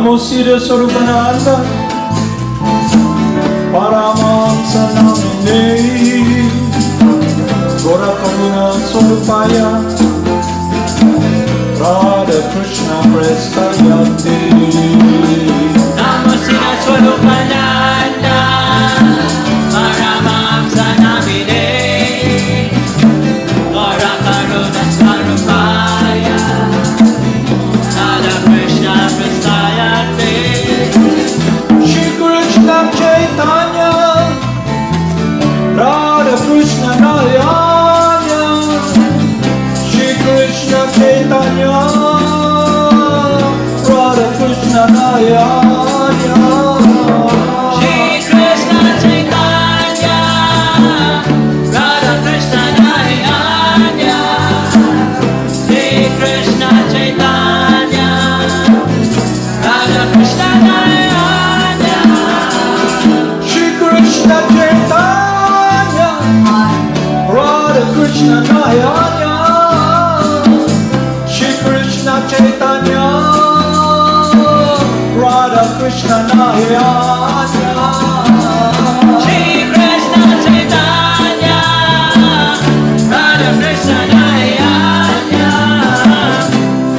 Namo Siddha Swarupananda Paramahamsa Namine Gora Karuna Swarupaya Radha Krishna Prestayate Namo Siddha Swarupananda Paramahamsa Namine Gora Karuna Swarupaya Radha Krishna Prestayate Shri Krishna Chaitanya Radha Krishna Nayana Shri Krishna Chaitanya Radha Krishna Nayana Shri Krishna Chaitanya Radha Krishna Nayana Shri Krishna Chaitanya Radha Krishna Nayana Shri Krishna Chaitanya Radha Krishna Nayana Shri Krishna Chaitanya Radha Krishna Nayana Shri Krishna Chaitanya Radha Krishna Nayana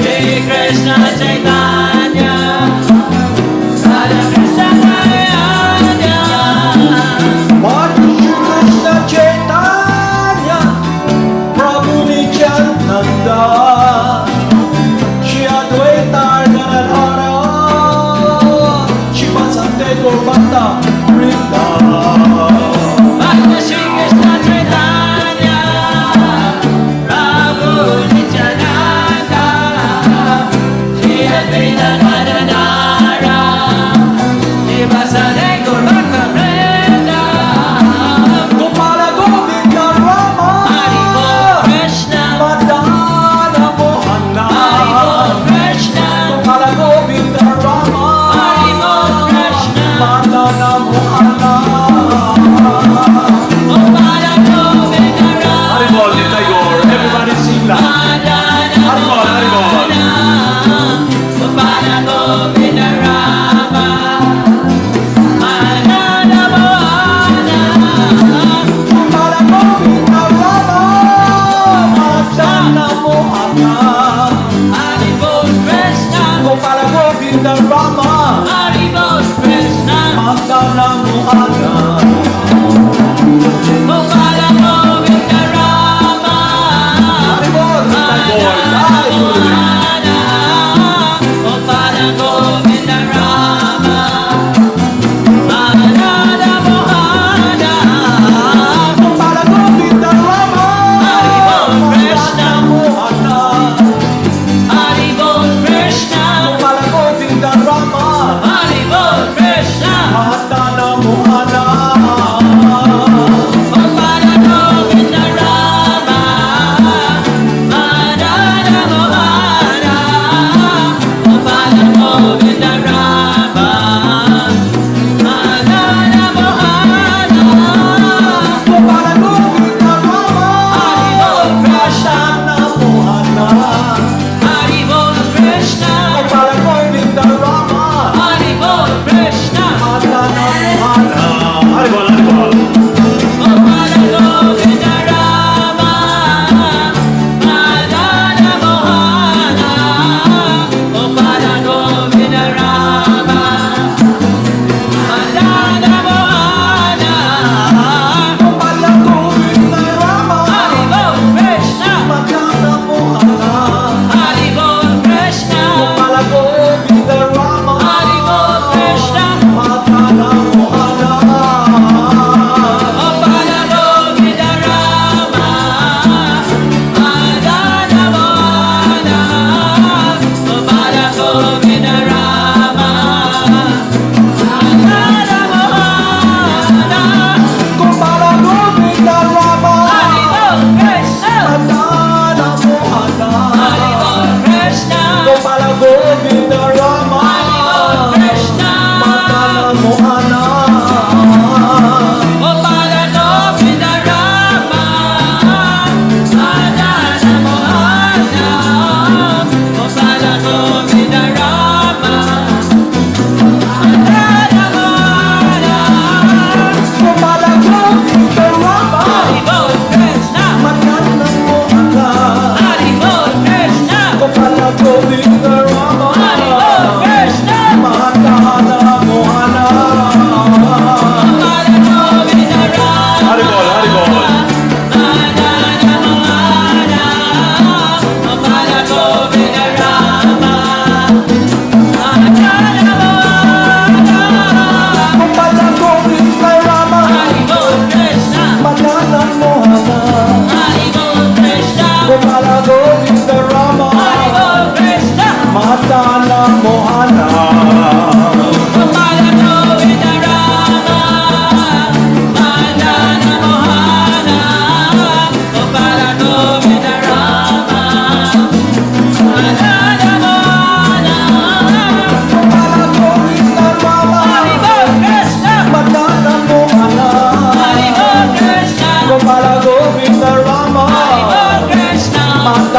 Shri Krishna Chaitanya Radha Krishna Nayana Shri Krishna Chaitanya Prabhu Nityananda Shri Advaita Gadadhara Shri Vasante Gaura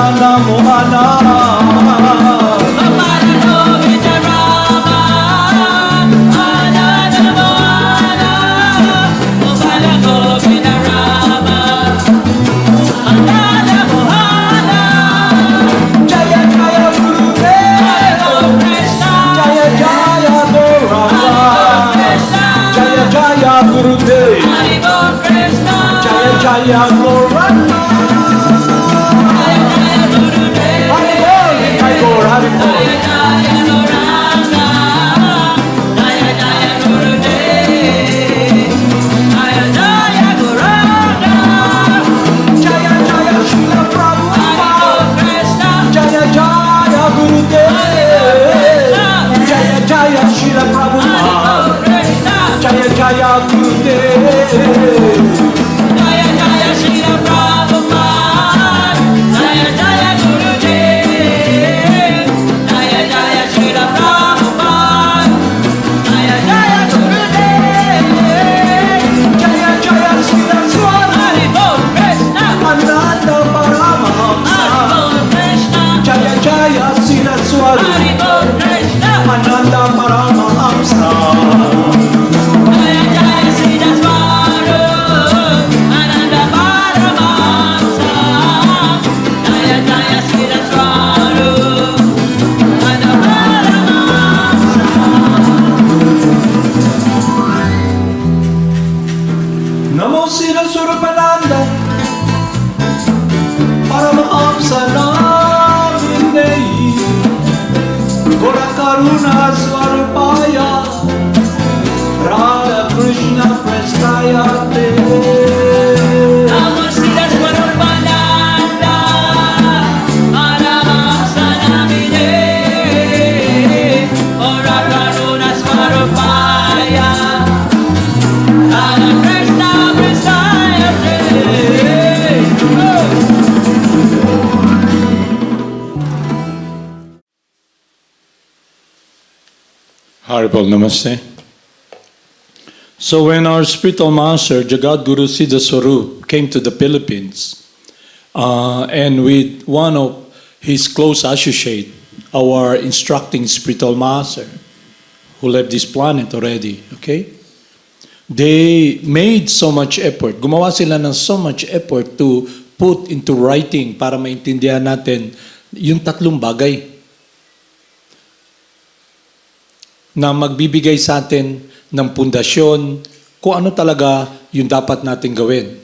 Mohana Gopala Govinda Rama, Ananda Mohana. Gopala Govinda Rama, Ananda Mohana. Jaya Jaya Gurudev Hare Krishna, Jaya Jaya Gauranga Krishna. Jaya Jaya Gurudev Hare Krishna, Jaya Jaya Gauranga Jaya Jaya Gurudev. Hari Bol Nitai Gaur Hari Bol Jaya Jaya Gauranga, Jaya Jaya Gurudev. Jaya Jaya Gauranga, Jaya Jaya Srila Hare Prabhupada Krishna. Jaya Jaya Gurudev Jaya Jaya Srila Prabhupada Krishna, Jaya Jaya Gurudev Jaya Jaya Srila Prabhupada, Jaya Jaya Gurudev, Jaya Jaya Srila Prabhupada, Jaya Jaya Gurudev, Jaya Jaya Srila Swami Hare Krishna, Ananda Paramahamsa Hare Krishna, Jaya Jaya Srila Swami Hare Krishna, Ananda Paramahamsa Jaya Jaya Srila Swarup, Ananda Paramahamsa, Jaya Jaya Srila Swarup, Ananda Paramahamsa. Namo Srila Swarupananda Paramahamsa Namindei Gora Karuna Swarupaya Radha Krishna Prestaya Te Namo Srila Swarupananda, Paramahamsa Namine, Ora Karuna Swarupaya, Radha Krishna Prestaya Te. Haribol Namaste. So when our spiritual master, Jagat Guru Siddha Swarup, came to the Philippines, and with one of his close associate, our instructing spiritual master, who left this planet already, okay? They made so much effort. Gumawa sila ng so much effort to put into writing para maintindihan natin yung tatlong bagay na magbibigay sa atin ng pundasyon kung ano talaga yung dapat natin gawin.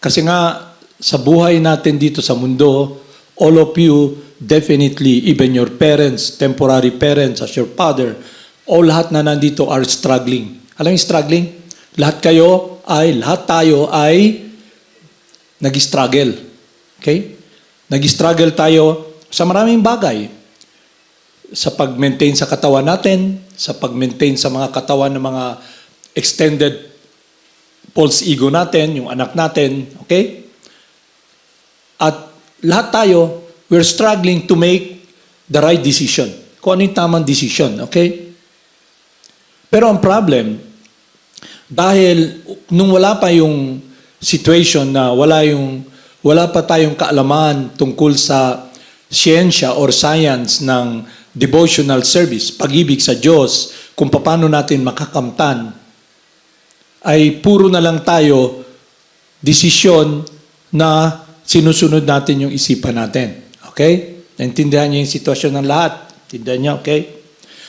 Kasi nga, sa buhay natin dito sa mundo, all of you, definitely, even your parents, temporary parents, as your father, lahat na nandito are struggling. Alam yung struggling? Lahat tayo ay nag-struggle. Okay? Nag-struggle tayo sa maraming bagay. Sa pag-maintain sa katawan natin, sa pag-maintain sa mga katawan ng mga extended false ego natin, yung anak natin, okay? At lahat tayo, we're struggling to make the right decision. Kung ano yung tamang decision, okay? Pero ang problem, dahil nung wala pa yung situation na wala pa tayong kaalaman tungkol sa siyensya or science ng devotional service, pag-ibig sa Diyos, kung paano natin makakamtan, ay puro na lang tayo desisyon na sinusunod natin yung isipan natin. Okay? Naintindihan niyo yung sitwasyon ng lahat. Naintindihan niyo, okay?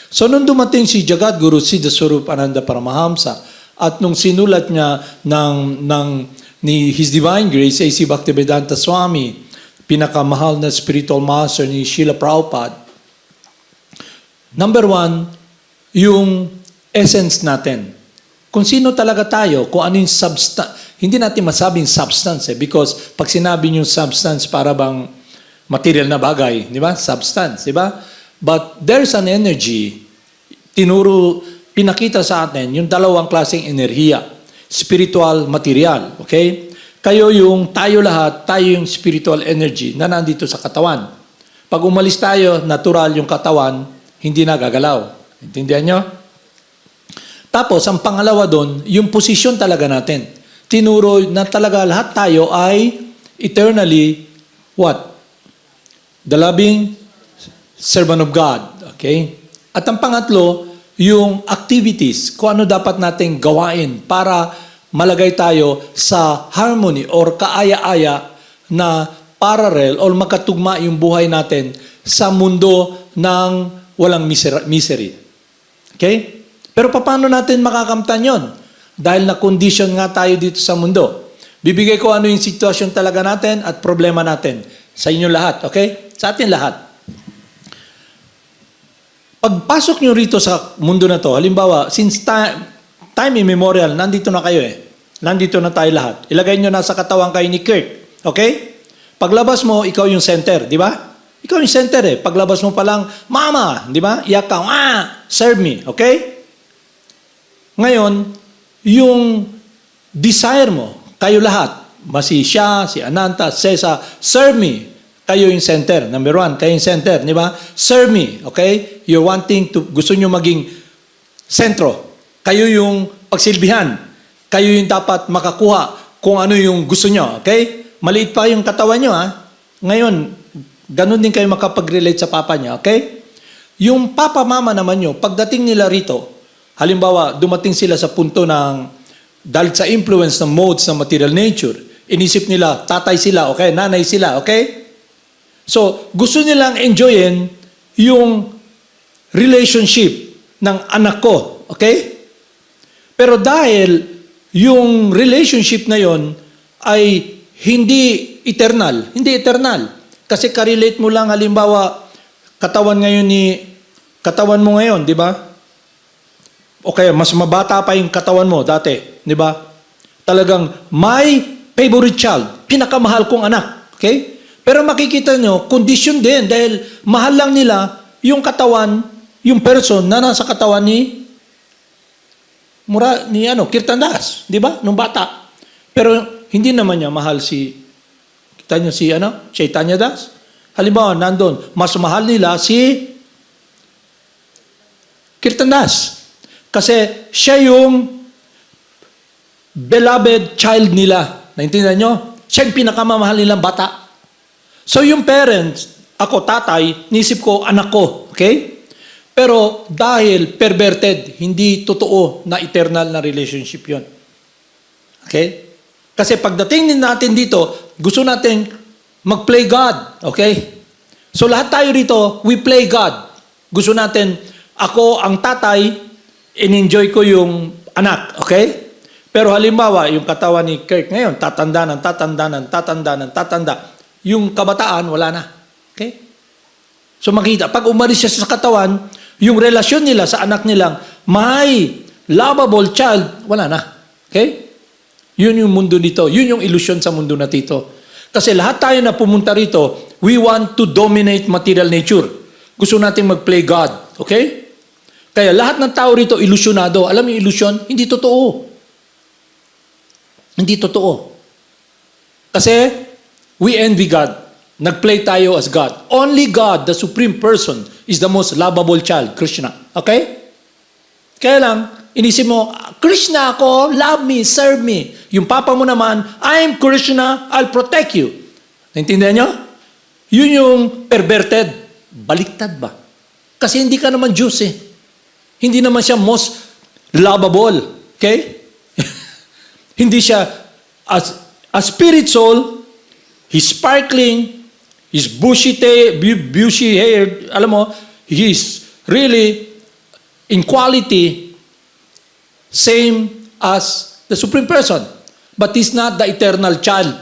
So, nung dumating si Jagat Guru Siddha Swarup Ananda Paramahamsa, at nung sinulat niya ni His Divine Grace, A.C. Bhaktivedanta Swami, pinakamahal na spiritual master ni Srila Prabhupada, number one, yung essence natin. Kung sino talaga tayo, kung ano yung substance, hindi natin masabing substance because pag sinabi yung substance para bang material na bagay, di ba? Substance, di ba? But there's an energy, pinakita sa atin yung dalawang klaseng enerhiya, spiritual, material, okay? Tayo lahat, tayo yung spiritual energy na nandito sa katawan. Pag umalis tayo, natural yung katawan, hindi na gagalaw. Intindihan nyo? Tapos, ang pangalawa doon, yung posisyon talaga natin. Tinuro na talaga lahat tayo ay eternally, what? the loving servant of God. Okay? At ang pangatlo, yung activities, kung ano dapat nating gawain para malagay tayo sa harmony or kaaya-aya na parallel or makatugma yung buhay natin sa mundo ng walang misery. Okay? Pero paano natin makakamtan yon? Dahil na-condition nga tayo dito sa mundo. Bibigay ko ano yung sitwasyon talaga natin at problema natin. Sa inyo lahat, okay? Sa atin lahat. Pagpasok nyo rito sa mundo na to, halimbawa, since time immemorial, nandito na kayo eh. Nandito na tayo lahat. Ilagay nyo na sa katawan kayo ni Kirk. Okay? Paglabas mo, ikaw yung center, di ba? Ikaw yung center eh. Paglabas mo pa lang, mama, di ba? Iyak ka, serve me. Okay? Ngayon, yung desire mo, kayo lahat, si siya, si Ananta, Cesa, serve me. Kayo yung center. Number one, kayo yung center, di ba? Serve me, okay? You're wanting to, gusto nyo maging sentro. Kayo yung pagsilbihan. Kayo yung dapat makakuha kung ano yung gusto nyo, okay? Maliit pa yung katawan nyo, ha? Ngayon, ganun din kayo makapag-relate sa papa niya, okay? Yung papa-mama naman nyo, pagdating nila rito, halimbawa, dumating sila sa punto ng, dahil sa influence ng modes ng material nature, inisip nila, tatay sila, okay? Nanay sila, okay? So, gusto nilang enjoyin yung relationship ng anak ko, okay? Pero dahil yung relationship na yon ay hindi eternal. Hindi eternal. Kasi karelate mo lang, halimbawa, katawan mo ngayon, di ba? Okay, mas mabata pa yung katawan mo dati, di ba? Talagang my favorite child, pinakamahal kong anak, okay? Pero makikita nyo, condition din dahil mahal lang nila yung katawan, yung person na nasa katawan ni Kirtan Das, di ba? Nung bata. Pero hindi naman niya mahal kita nyo Chaitanya Das. Halimbawa, nandun, mas mahal nila si Kirtan Das. Kasi siya yung beloved child nila. Naintindihan nyo? Siya yung pinakamamahal nilang bata. So yung parents, ako tatay, nisip ko anak ko, okay? Pero dahil perverted, hindi totoo na eternal na relationship yon. Okay? Kasi pagdating din natin dito, gusto natin mag-play God, okay? So lahat tayo dito, we play God. Gusto natin, ako ang tatay, in-enjoy ko yung anak, okay? Pero halimbawa, yung katawan ni Kirk ngayon, tatanda. Yung kabataan, wala na. Okay? So makita, pag umalis siya sa katawan, yung relasyon nila sa anak nilang, my lovable child, wala na. Okay? Yun yung mundo nito. Yun yung illusion sa mundo na dito. Kasi lahat tayo na pumunta rito, we want to dominate material nature. Gusto natin mag-play God. Okay? Kaya lahat ng tao rito, ilusyonado. Alam mo yung illusion? Hindi totoo. Hindi totoo. Kasi, we envy God. Nag-play tayo as God. Only God, the supreme person, is the most lovable child, Krishna. Okay? Kaya lang, inisip mo, Krishna ako, love me, serve me. Yung papa mo naman, I'm Krishna, I'll protect you. Naintindihan nyo? Yun yung perverted. Baliktad ba? Kasi hindi ka naman Diyos eh. Hindi naman siya most lovable. Okay? Hindi siya a spirit soul. He's sparkling. He's bushy haired. Alam mo, he's really in quality same as the supreme person. But he's not the eternal child.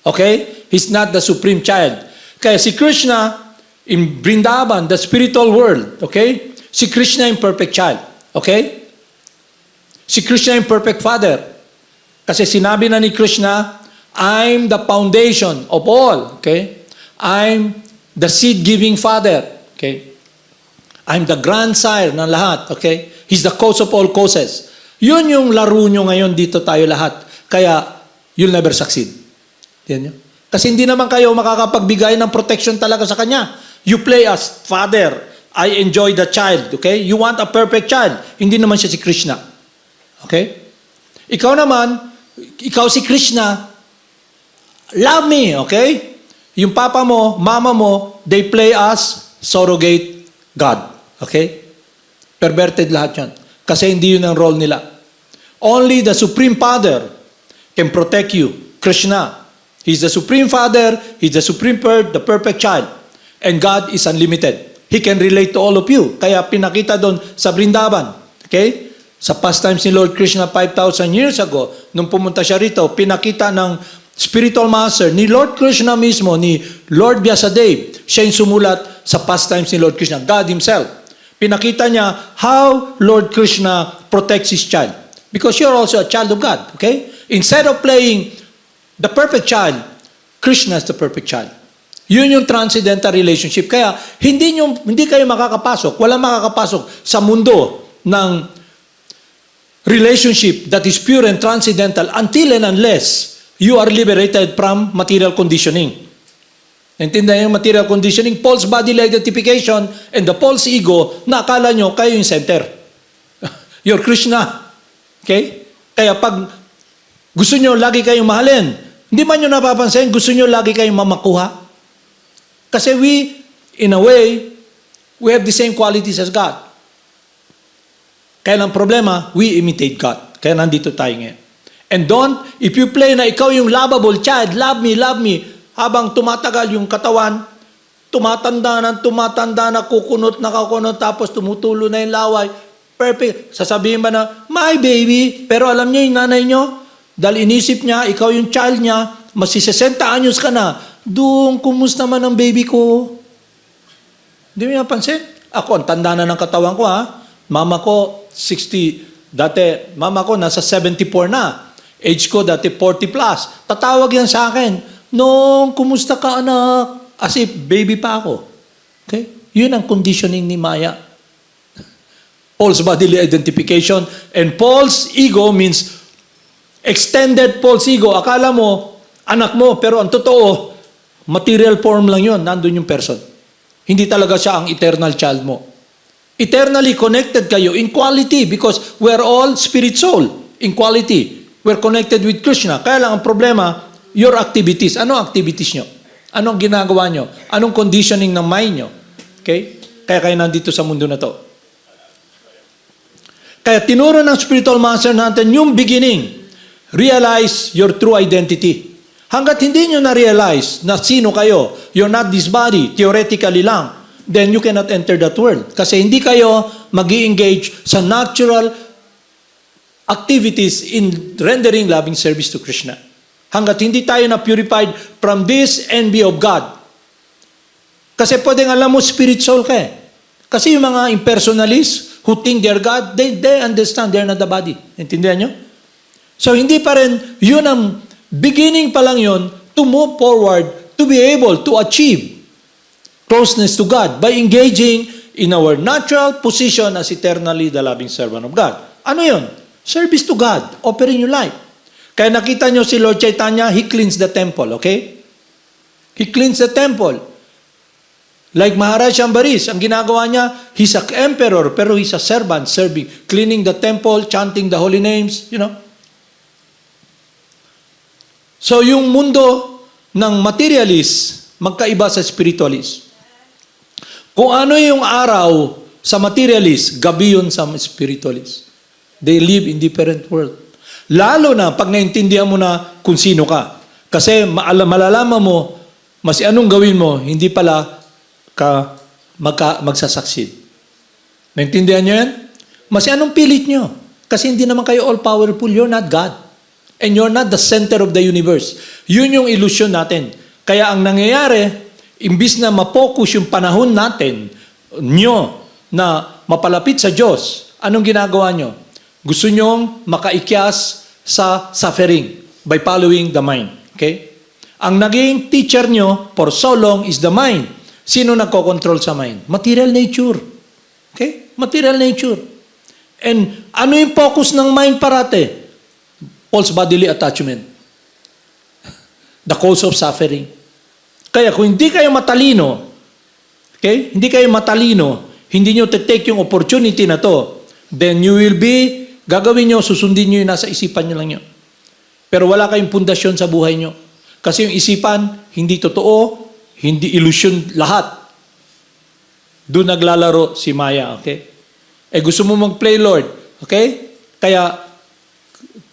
Okay? He's not the supreme child. Kaya si Krishna in Vrindavan, the spiritual world, okay? Si Krishna yung perfect child. Okay? Si Krishna yung perfect father. Kasi sinabi na ni Krishna, I'm the foundation of all. Okay? I'm the seed-giving father. Okay? I'm the grandsire ng lahat. Okay? He's the cause of all causes. Yun yung laro nyo ngayon dito tayo lahat. Kaya, you'll never succeed. Yan nyo? Kasi hindi naman kayo makakapagbigay ng protection talaga sa kanya. You play as father. I enjoy the child. Okay? You want a perfect child. Hindi naman siya si Krishna. Okay? Ikaw naman, ikaw si Krishna, love me, okay? Yung papa mo, mama mo, they play as surrogate God. Okay? Perverted lahat yan. Kasi hindi yun ang role nila. Only the Supreme Father can protect you. Krishna. He's the Supreme Father. He's the Supreme the perfect child. And God is unlimited. He can relate to all of you. Kaya pinakita doon sa Vrindavan. Okay? Sa pastimes ni Lord Krishna 5,000 years ago, nung pumunta siya rito, pinakita ng spiritual master ni Lord Krishna mismo, ni Lord Vyasadeva, siya yung sumulat sa pastimes ni Lord Krishna, God Himself. Pinakita niya how Lord Krishna protects His child. Because you're also a child of God. Okay? Instead of playing the perfect child, Krishna is the perfect child. Yun yung transcendental relationship. Kaya hindi kayo makakapasok, walang makakapasok sa mundo ng relationship that is pure and transcendental until and unless you are liberated from material conditioning. Naintindihan yung material conditioning, false bodily identification, and the false ego na akala nyo kayo yung center. You're Krishna. Okay? Kaya pag gusto nyo lagi kayong mahalin, hindi man nyo napapansin, gusto nyo lagi kayong mamakuha. Kasi in a way, we have the same qualities as God. Kaya lang problema, we imitate God. Kaya nandito tayo ngayon. And if you play na ikaw yung lovable child, love me, habang tumatagal yung katawan, tumatanda na, kukunot, tapos tumutulo na yung laway, perfect. Sasabihin ba na, my baby, pero alam niyo yung nanay niyo, dahil inisip niya, ikaw yung child niya, mas 60 anyos ka na, doon, kumusta man ang baby ko? Hindi mo napansin? Ako, ang tanda na ng katawan ko, ha? Mama ko, 60, dati, mama ko, nasa 74 na. Age ko, dati 40 plus. Tatawag yan sa akin, Nong, kumusta ka, anak? As if baby pa ako. Okay? Yun ang conditioning ni Maya. False bodily identification. And false ego means extended false ego. Akala mo, anak mo, pero ang totoo, material form lang yun. Nandun yung person. Hindi talaga siya ang eternal child mo. Eternally connected kayo in quality because we're all spirit soul in quality. We're connected with Krishna. Kaya lang ang problema, your activities. Ano activities nyo? Anong ginagawa nyo? Anong conditioning ng mind nyo? Okay? Kaya kayo nandito sa mundo na to. Kaya tinuro ng spiritual master natin yung beginning. Realize your true identity. Hanggat hindi nyo na-realize na sino kayo, you're not this body, theoretically lang, then you cannot enter that world. Kasi hindi kayo mag-i-engage sa natural activities in rendering loving service to Krishna. Hanggat hindi tayo na-purified from this envy of God. Kasi pwedeng alam mo, spirit soul ka eh. Kasi yung mga impersonalists who think they're God, they understand they're not the body. Intindihan nyo? So hindi pa rin, yun ang beginning pa lang yun to move forward, to be able to achieve closeness to God by engaging in our natural position as eternally the loving servant of God. Ano yun? Service to God, offering your life. Kaya nakita nyo si Lord Chaitanya, He cleansed the temple, okay? He cleansed the temple. Like Maharaj Ambaris, ang ginagawa niya, he's an emperor, pero he's a servant, serving, cleaning the temple, chanting the holy names, you know. So yung mundo ng materialist, magkaiba sa spiritualist. Kung ano yung araw sa materialist, gabi yun sa spiritualist. They live in different world. Lalo na pag naintindihan mo na kung sino ka. Kasi malalaman mo, mas anong gawin mo, hindi pala ka magsasucceed. Naintindihan nyo yan? Mas anong pilit nyo? Kasi hindi naman kayo all-powerful, you're not God. And you're not the center of the universe. Yun yung illusion natin. Kaya ang nangyayari, imbis na ma-focus yung panahon natin, nyo, na mapalapit sa Diyos, anong ginagawa nyo? Gusto nyong makaikyas sa suffering by following the mind. Okay? Ang naging teacher nyo for so long is the mind. Sino nagko-control sa mind? Material nature. Okay? Material nature. And ano yung focus ng mind parate? False bodily attachment. The cause of suffering. Kaya kung hindi kayo matalino, okay? Hindi kayo matalino, hindi nyo take yung opportunity na to, then you will be, gagawin nyo, susundin nyo yung nasa isipan nyo lang yun. Pero wala kayong pundasyon sa buhay nyo. Kasi yung isipan, hindi totoo, hindi illusion lahat. Doon naglalaro si Maya, okay? Gusto mo mag-play Lord, okay? Kaya,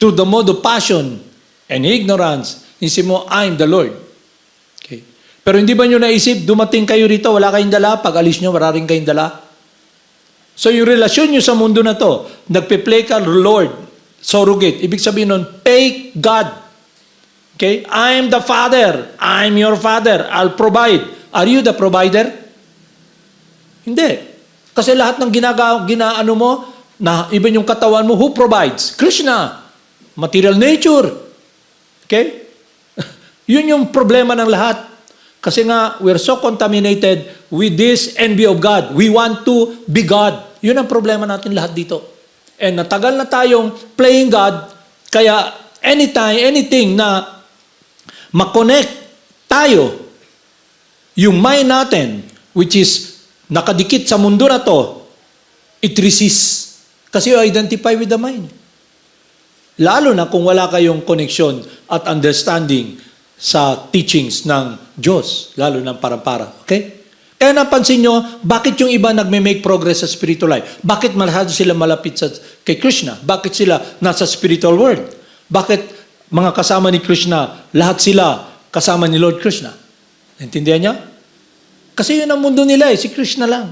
through the mode of passion and ignorance, isip mo, I'm the Lord. Okay? Pero hindi ba nyo naisip, dumating kayo rito, wala kayong dala, pag alis nyo, wala rin kayong dala? So yung relasyon nyo sa mundo na to, nagpe-play ka, Lord, surrogate. Ibig sabihin nun, take God. Okay? I'm the Father. I'm your Father. I'll provide. Are you the provider? Hindi. Kasi lahat ng ginaano mo, na even yung katawan mo, who provides? Krishna. Material nature. Okay? Yun yung problema ng lahat. Kasi nga, we're so contaminated with this envy of God. We want to be God. Yun ang problema natin lahat dito. And natagal na tayong playing God, kaya anytime, anything na makonect tayo, yung mind natin, which is nakadikit sa mundo na to, it resists. Kasi you identify with the mind. Lalo na kung wala kayong connection at understanding sa teachings ng Diyos, lalo ng parampara. Okay? Kaya napansin nyo, bakit yung iba nagme-make progress sa spiritual life? Bakit masyado sila malapit kay Krishna? Bakit sila nasa spiritual world? Bakit mga kasama ni Krishna, lahat sila kasama ni Lord Krishna? Naintindihan niya? Kasi yun ang mundo nila si Krishna lang.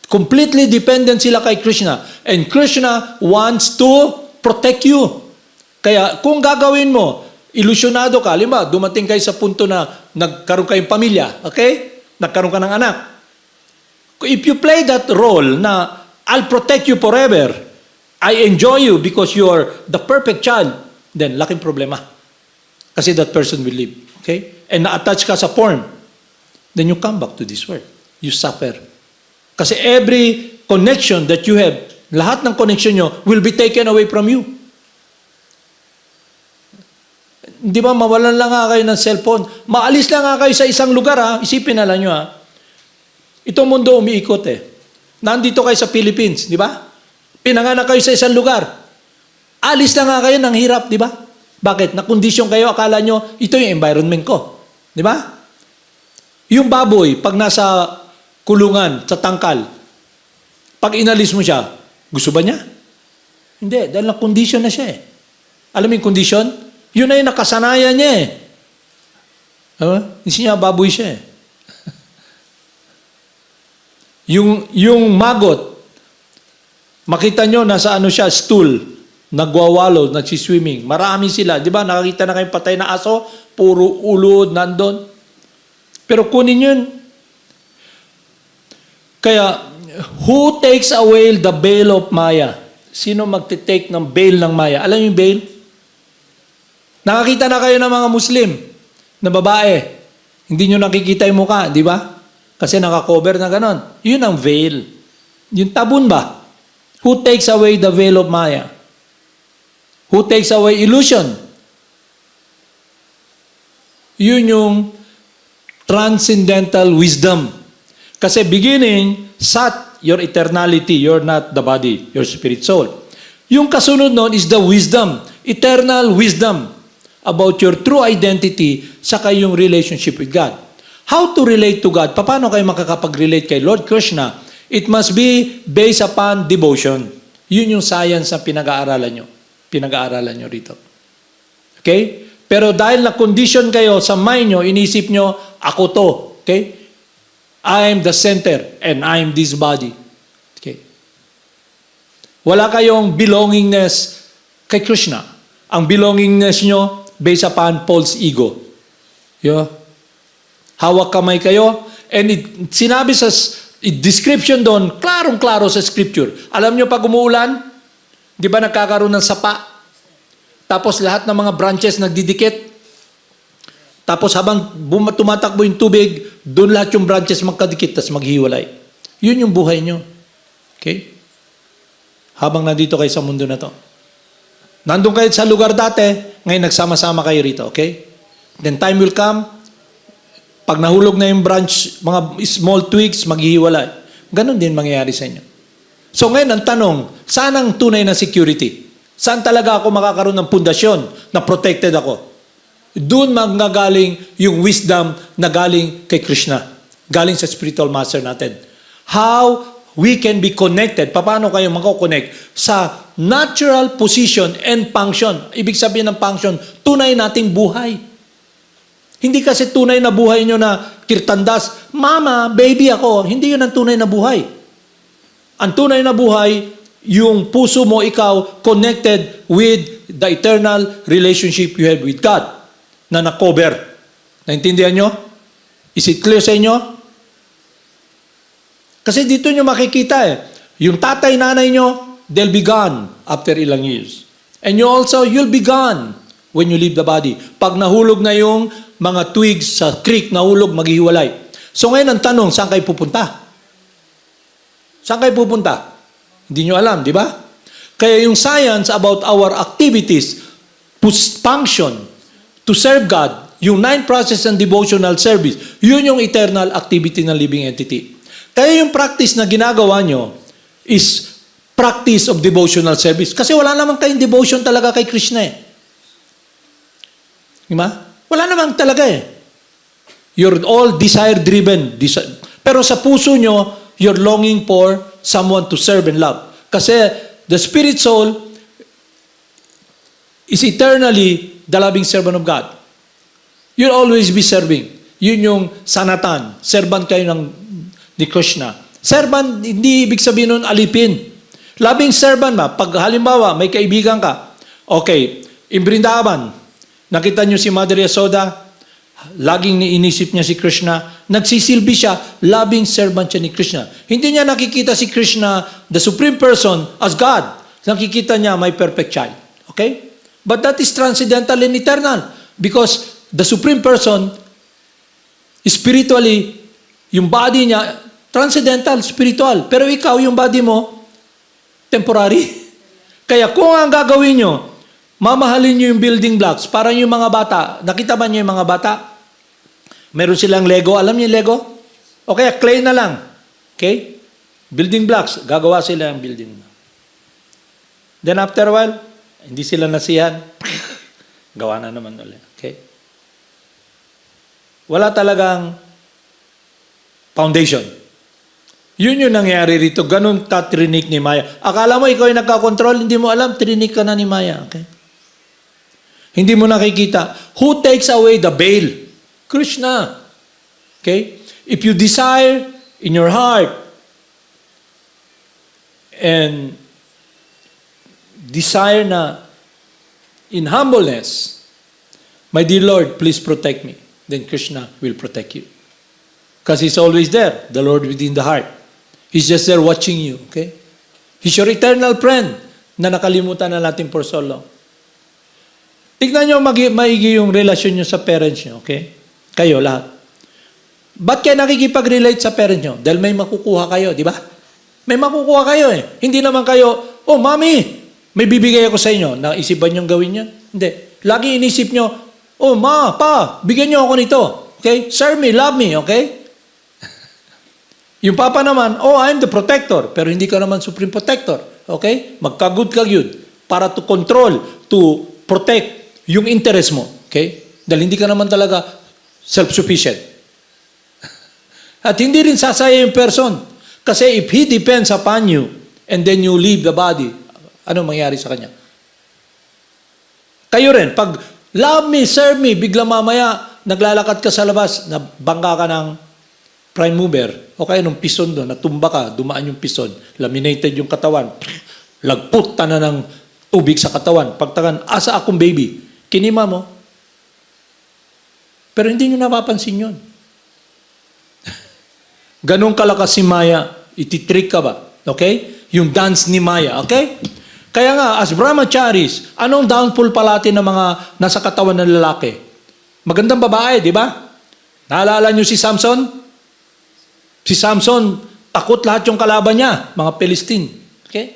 Completely dependent sila kay Krishna. And Krishna wants to protect you. Kaya kung gagawin mo, ilusyonado ka, halimbawa, dumating kayo sa punto na nagkaroon kayong pamilya, okay? Nagkaroon ka ng anak. If you play that role na I'll protect you forever, I enjoy you because you're the perfect child, then laking problema. Kasi that person will live, okay? And na-attach ka sa form, then you come back to this world. You suffer. Kasi every connection that you have, lahat ng connection nyo will be taken away from you. Di ba, mawalan lang nga kayo ng cellphone. Maalis lang nga kayo sa isang lugar, ha? Isipin na lang nyo, ha? Itong mundo umiikot, eh. Nandito kayo sa Philippines, di ba? Pinanganak kayo sa isang lugar. Alis lang nga kayo ng hirap, di ba? Bakit? Nakondisyon kayo, akala nyo, ito yung environment ko. Di ba? Yung baboy, pag nasa kulungan, sa tangkal, pag inalis mo siya, gusto ba niya? Hindi, dahil na-condition na siya, eh. Alam mo yung condition? Yun na yung nakasanayan niya eh. Hindi niya baboy siya eh. yung magot, makita nyo nasa ano siya, stool, nagwawalo, nagsiswimming. Marami sila. Di ba? Nakakita na kayong patay na aso, puro ulod nandun. Pero kunin yun. Kaya, who takes away the veil of Maya? Sino magtitake ng veil ng Maya? Alam yung veil? Nakakita na kayo ng mga Muslim na babae. Hindi nyo nakikita yung mukha, di ba? Kasi nakakover na ganon. Yun ang veil. Yung tabun ba? Who takes away the veil of Maya? Who takes away illusion? Yun yung transcendental wisdom. Kasi beginning, Sat, your eternality, you're not the body, your spirit soul. Yung kasunod nun is the wisdom, eternal wisdom about your true identity sa kayong relationship with God. How to relate to God? Paano kayo makakapag-relate kay Lord Krishna? It must be based upon devotion. Yun yung science na pinag-aaralan nyo. Pinag-aaralan nyo rito. Okay? Pero dahil na-condition kayo sa mind nyo, inisip nyo, ako to. Okay? I am the center and I am this body. Okay? Wala kayong belongingness kay Krishna. Ang belongingness nyo based upon false ego. Yeah. Hawak kamay kayo. And sinabi sa description doon, klarong-klaro sa scripture. Alam nyo pag umuulan, di ba nagkakaroon ng sapa? Tapos lahat ng mga branches nagdidikit. Tapos habang tumatakbo yung tubig, doon lahat yung branches magkadikit, tapos maghiwalay. Yun yung buhay nyo. Okay? Habang nandito kayo sa mundo na to. Nandun kayo sa lugar dati, ngayon nagsama-sama kayo rito, okay? Then time will come, pag nahulog na yung branch, mga small twigs, maghihiwalay. Ganon din mangyayari sa inyo. So ngayon, ang tanong, saan ang tunay na security? Saan talaga ako makakaroon ng pundasyon na protected ako? Doon magagaling yung wisdom na galing kay Krishna. Galing sa spiritual master natin. How we can be connected. Paano kayo mako-connect? Sa natural position and function. Ibig sabihin ng function, tunay nating buhay. Hindi kasi tunay na buhay nyo na kirtandas, Mama, baby ako. Hindi yun ang tunay na buhay. Ang tunay na buhay, yung puso mo, ikaw, connected with the eternal relationship you have with God na na-cover. Naintindihan nyo? Is it clear sa inyo? Kasi dito nyo makikita yung tatay, nanay nyo, they'll be gone after ilang years. And you also, you'll be gone when you leave the body. Pag nahulog na yung mga twigs sa creek, nahulog, maghihiwalay. So ngayon ang tanong, saan kayo pupunta? Saan kayo pupunta? Hindi nyo alam, di ba? Kaya yung science about our activities, function, to serve God, yung 9 process and devotional service, yun yung eternal activity ng living entity. Kaya yung practice na ginagawa nyo is practice of devotional service. Kasi wala naman kayong devotion talaga kay Krishna eh. Di ba? Wala naman talaga eh. You're all desire-driven. Pero sa puso nyo, you're longing for someone to serve and love. Kasi the spirit soul is eternally the loving servant of God. You'll always be serving. Yun yung sanatan. Servant kayo ni Krishna. Servant, hindi ibig sabihin nun alipin. Loving servant ba? Pag halimbawa, may kaibigan ka. Okay, in Brindavan, nakita nyo si Mother Yasoda, laging inisip niya si Krishna, nagsisilbi siya, loving servant siya ni Krishna. Hindi niya nakikita si Krishna, the Supreme Person, as God. Nakikita niya, my perfect child. Okay? But that is transcendental and eternal. Because the Supreme Person, spiritually, yung body niya, transcendental, spiritual. Pero ikaw, yung body mo, temporary. Kaya kung ang gagawin nyo, mamahalin nyo yung building blocks, parang yung mga bata. Nakita ba nyo yung mga bata? Meron silang Lego. Alam niyo yung Lego? O kaya clay na lang. Okay? Building blocks. Gagawa sila ng building. Then after a while, hindi sila nasihan. Gawa na naman ulit. Okay? Wala talagang foundation. Yun yung nangyari rito. Ganun ka trinik ni Maya. Akala mo ikaw yung nagkakontrol, hindi mo alam, trinik ka na ni Maya. Okay? Hindi mo nakikita. Who takes away the veil? Krishna. Okay? If you desire in your heart and desire na in humbleness, my dear Lord, please protect me. Then Krishna will protect you. Because He's always there, the Lord within the heart. He's just there watching you, okay? He's your eternal friend na nakalimutan na natin for so long. Tignan nyo maigi yung relasyon nyo sa parents nyo, okay? Kayo lahat. Ba't kayo nakikipag-relate sa parents nyo? Dahil may makukuha kayo, di ba? May makukuha kayo eh. Hindi naman kayo, oh mami, may bibigay ako sa inyo. Naisip ba nyo gawin yan? Hindi. Lagi inisip nyo, oh ma, pa, bigyan nyo ako nito. Okay? Serve me, love me, okay? Yung papa naman, oh, I'm the protector. Pero hindi ka naman supreme protector. Okay? Magkagud-kagud para to control, to protect yung interest mo. Okay? Dahil hindi ka naman talaga self-sufficient. At hindi rin sasaya yung person. Kasi if he depends upon you and then you leave the body, ano mangyari sa kanya? Kayo rin, pag love me, serve me, bigla mamaya, naglalakad ka sa labas, nabangga ka ng prime mover, o kaya nung pison doon, natumba ka, dumaan yung pison, laminated yung katawan, lagputan na ng tubig sa katawan, pagtagan, asa akong baby, kinima mo. Pero hindi nyo napapansin yun. Ganong kalakas si Maya, ititrick ka ba? Okay? Yung dance ni Maya, okay? Kaya nga, as brahmacharis, anong downfall palati ng mga nasa katawan ng lalaki? Magandang babae, di ba? Naalala nyo si Samson? Si Samson, takot lahat yung kalaban niya, mga Palestine. Okay?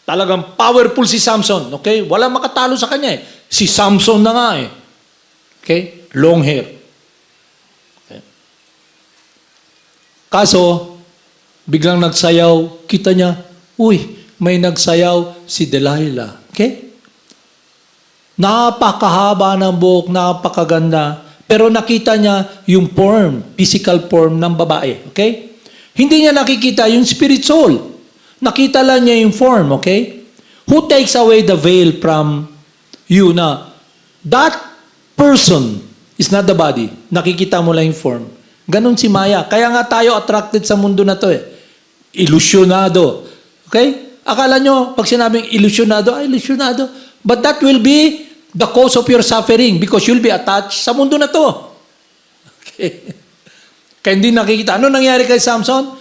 Talagang powerful si Samson. Okay? Wala makatalo sa kanya eh. Si Samson na nga eh. Okay? Long hair. Okay? Kaso, biglang nagsayaw, kita niya, uy, may nagsayaw si Delilah. Okay? Napakahaba ng buhok, napakaganda. Pero nakita niya yung form, physical form ng babae. Okay? Hindi niya nakikita yung spirit soul. Nakita lang niya yung form. Okay? Who takes away the veil from you na that person is not the body. Nakikita mo lang yung form. Ganon si Maya. Kaya nga tayo attracted sa mundo na to eh. Ilusyonado. Okay? Akala nyo, pag sinabing ilusyonado, ilusyonado. But that will be the cause of your suffering because you'll be attached sa mundo na to. Okay? Kaya hindi nakikita. Ano nangyari kay Samson?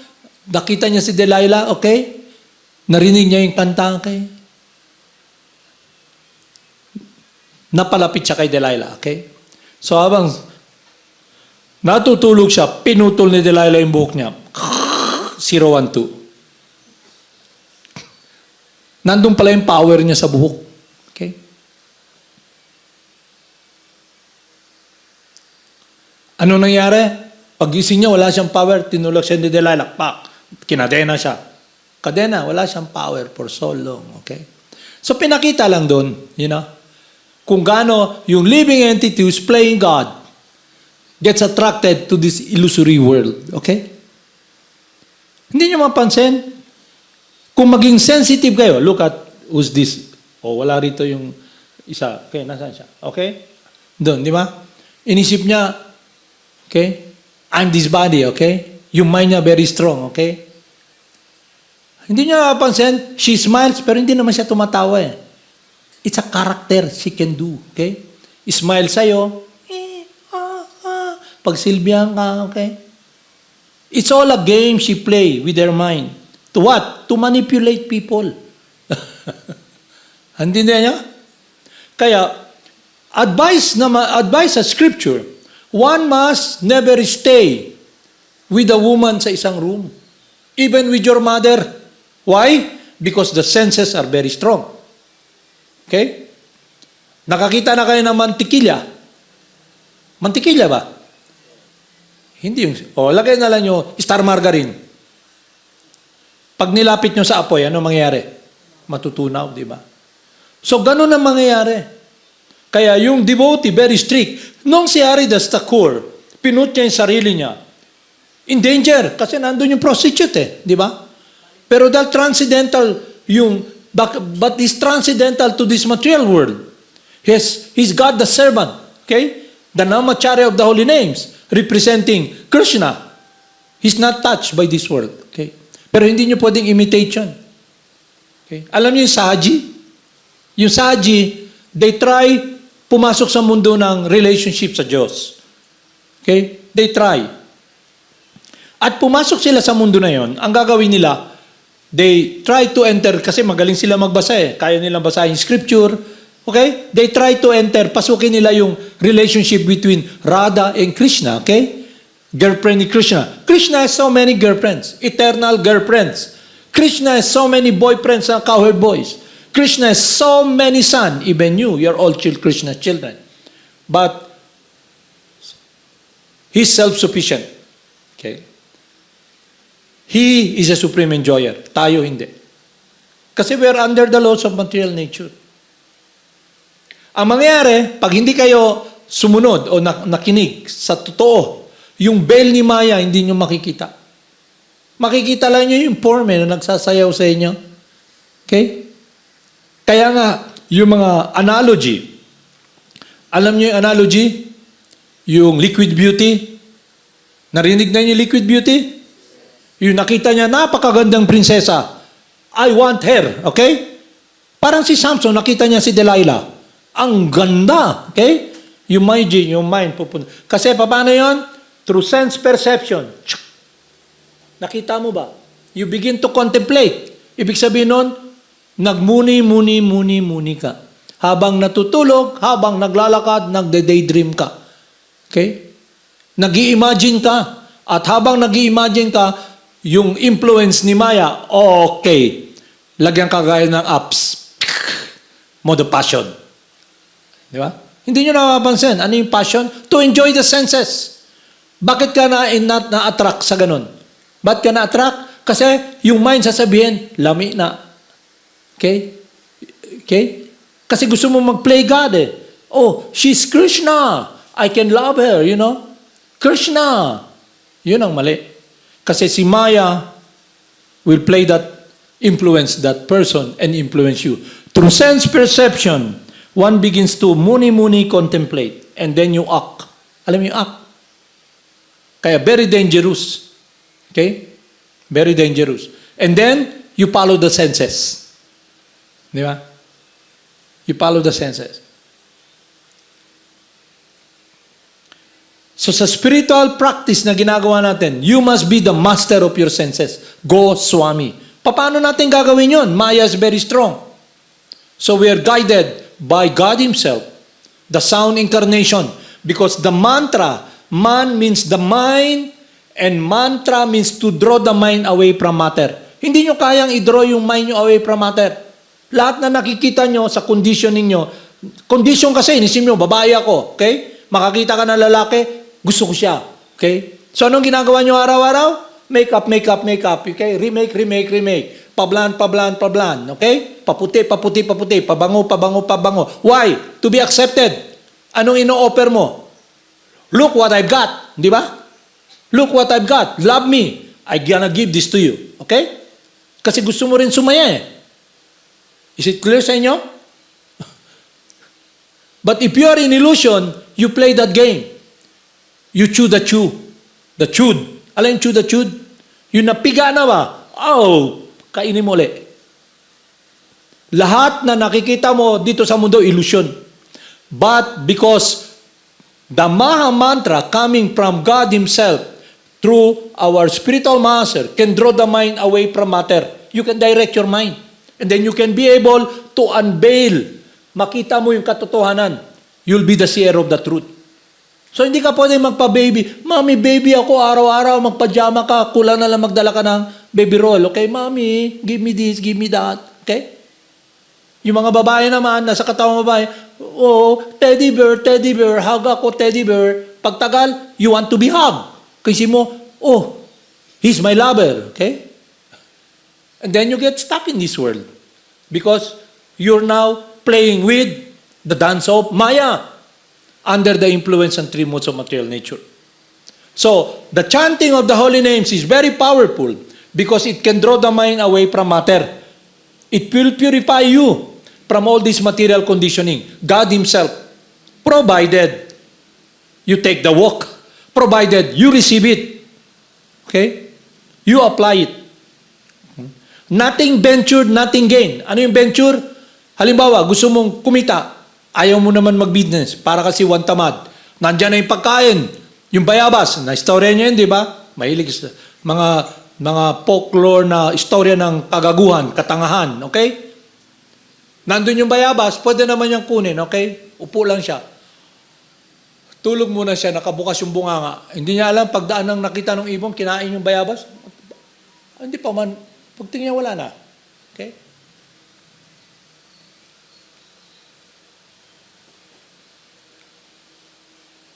Nakita niya si Delilah, okay? Narinig niya yung kanta, okay? Napalapit siya kay Delilah, okay? So habang natutulog siya, pinutol ni Delilah yung buhok niya. 012. Nandun pala yung power niya sa buhok. Okay? Ano nangyari? Pag-gising niya, wala siyang power. Tinulog siya ni Delilah. Pak! Kinadena siya. Kadena, wala siyang power for so long. Okay? So pinakita lang doon, you know, kung gaano yung living entity who's playing God gets attracted to this illusory world. Okay? Hindi niyo mapansin? Kung maging sensitive kayo, look at who's this. Wala rito yung isa. Okay, nasaan siya? Okay? Doon, di ba? Inisip niya, okay? I'm this body, okay? Yung mind niya very strong, okay? Hindi niya mapansin, she smiles, pero hindi naman siya tumatawa eh. It's a character she can do, okay? Smile sa'yo, pagsilbihan ka, okay? It's all a game she play with her mind. To what? To manipulate people. Hindi niya? Kaya, advice sa scripture, one must never stay with a woman sa isang room. Even with your mother. Why? Because the senses are very strong. Okay? Nakakita na kayo ng mantikilya. Mantikilya ba? Hindi yung... lagay na lang nyo, star margarine. Pag nilapit nyo sa apoy, ano mangyayari? Matutunaw, di ba? So, ganun ang mangyayari. Kaya yung devotee, very strict. Nung si Aridas Thakur, pinut niya yung sarili niya. In danger, kasi nandun yung prostitute eh, di ba? Pero dahil transcendental yung... But he's transcendental to this material world. He's God the servant. Okay? The Namacharya of the holy names. Representing Krishna. He's not touched by this world. Okay? Pero hindi nyo pwedeng imitate yun. Okay? Alam niyo yung Sahaji? Yung Sahaji, they try pumasok sa mundo ng relationship sa Diyos. Okay? They try. At pumasok sila sa mundo na yon, ang gagawin nila, they try to enter, kasi magaling sila magbasa eh. Kaya nilang basahin scripture. Okay? They try to enter, pasukin nila yung relationship between Radha and Krishna. Okay? Girlfriend ni Krishna. Krishna has so many girlfriends. Eternal girlfriends. Krishna has so many boyfriends and cowherd boys. Krishna has so many sons. Even you're all Krishna's children. But he's self-sufficient. Okay? He is a supreme enjoyer. Tayo hindi. Kasi we are under the laws of material nature. Ang mangyayari, pag hindi kayo sumunod o nakinig sa totoo, yung veil ni Maya, hindi nyo makikita. Makikita lang nyo yung form na nagsasayaw sa inyo. Okay? Kaya nga, yung mga analogy, alam nyo yung analogy? Yung liquid beauty? Narinig na yung liquid beauty? Yung nakita niya, napakagandang prinsesa. I want her. Okay? Parang si Samson, nakita niya si Delilah. Ang ganda. Okay? Yung mind pupunta. Kasi paano yun? Through sense perception. Nakita mo ba? You begin to contemplate. Ibig sabihin nun, nagmuni ka. Habang natutulog, habang naglalakad, nagde-daydream ka. Okay? Nag-i-imagine ka. At habang nag-i-imagine ka, yung influence ni Maya, okay. Lagyan ka gaya ng apps. Mode of passion. Di ba? Hindi nyo napapansin. Ano yung passion? To enjoy the senses. Bakit ka na-attract sa ganun? Bakit ka na-attract? Kasi yung mind sasabihin, lami na. Okay? Okay? Kasi gusto mo mag-play God eh. Oh, she's Krishna. I can love her, you know. Krishna. Yun ang mali. Kasi si Maya will play that, influence that person and influence you. Through sense perception, one begins to muni-muni contemplate and then you act. Alam mo yung act? Kaya very dangerous. Okay? Very dangerous. And then, you follow the senses. Di ba? You follow the senses. So sa spiritual practice na ginagawa natin, you must be the master of your senses. Go, Swami. Paano natin gagawin yun? Maya is very strong. So we are guided by God Himself, the sound incarnation. Because the mantra, man means the mind, and mantra means to draw the mind away from matter. Hindi nyo kayang i-draw yung mind nyo away from matter. Lahat na nakikita nyo sa condition ninyo, condition kasi, inisip nyo, babae ako, okay? Makakita ka ng lalaki, gusto ko siya, okay? So anong ginagawa nyo araw-araw? Makeup, makeup, makeup, okay? Remake, remake, remake. Pablan, pablan, pablan, okay? Paputi, paputi, paputi. Pabango, pabango, pabango. Why? To be accepted. Anong ino-offer mo? Look what I've got, di ba? Look what I've got. Love me. I'm gonna give this to you. Okay? Kasi gusto mo rin sumaya eh. Is it clear sa inyo? But if you are in illusion, you play that game. You chew the chew. The chewed. Alam yung chew the chewed? Yung napiga na ba? Oh, kainin mo ulit. Lahat na nakikita mo dito sa mundo, illusion. But because the Maha Mantra coming from God Himself through our spiritual master can draw the mind away from matter. You can direct your mind. And then you can be able to unveil. Makita mo yung katotohanan. You'll be the seer of the truth. So hindi ka pwede magpa-baby. Mami, baby ako araw-araw, magpajama ka, kulang na lang magdala ka ng baby roll. Okay, mami, give me this, give me that. Okay? Yung mga babae naman, nasa katawang babae, oh, teddy bear, hug ako, teddy bear. Pagtagal, you want to be hugged. Kasi mo, oh, he's my lover. Okay? And then you get stuck in this world. Because you're now playing with the dance of Maya under the influence and three modes of material nature. So, the chanting of the holy names is very powerful because it can draw the mind away from matter. It will purify you from all this material conditioning. God Himself, provided you take the walk, provided you receive it. Okay? You apply it. Nothing ventured, nothing gained. Ano yung venture? Halimbawa, gusto mong kumita, ayaw mo naman mag-business para kasi one tamad. Nandiyan na yung pagkain, yung bayabas, na-istorya niya yun, di ba? Mahilig sa mga folklore na istorya ng kagaguhan, katangahan, okay? Nandun yung bayabas, pwede naman niyang kunin, okay? Upo lang siya. Tulog muna siya, nakabukas yung bunganga. Hindi niya alam, pagdaan ng nakita ng ibon, kinain yung bayabas. Hindi pa man, pagtingin niya wala na. Okay?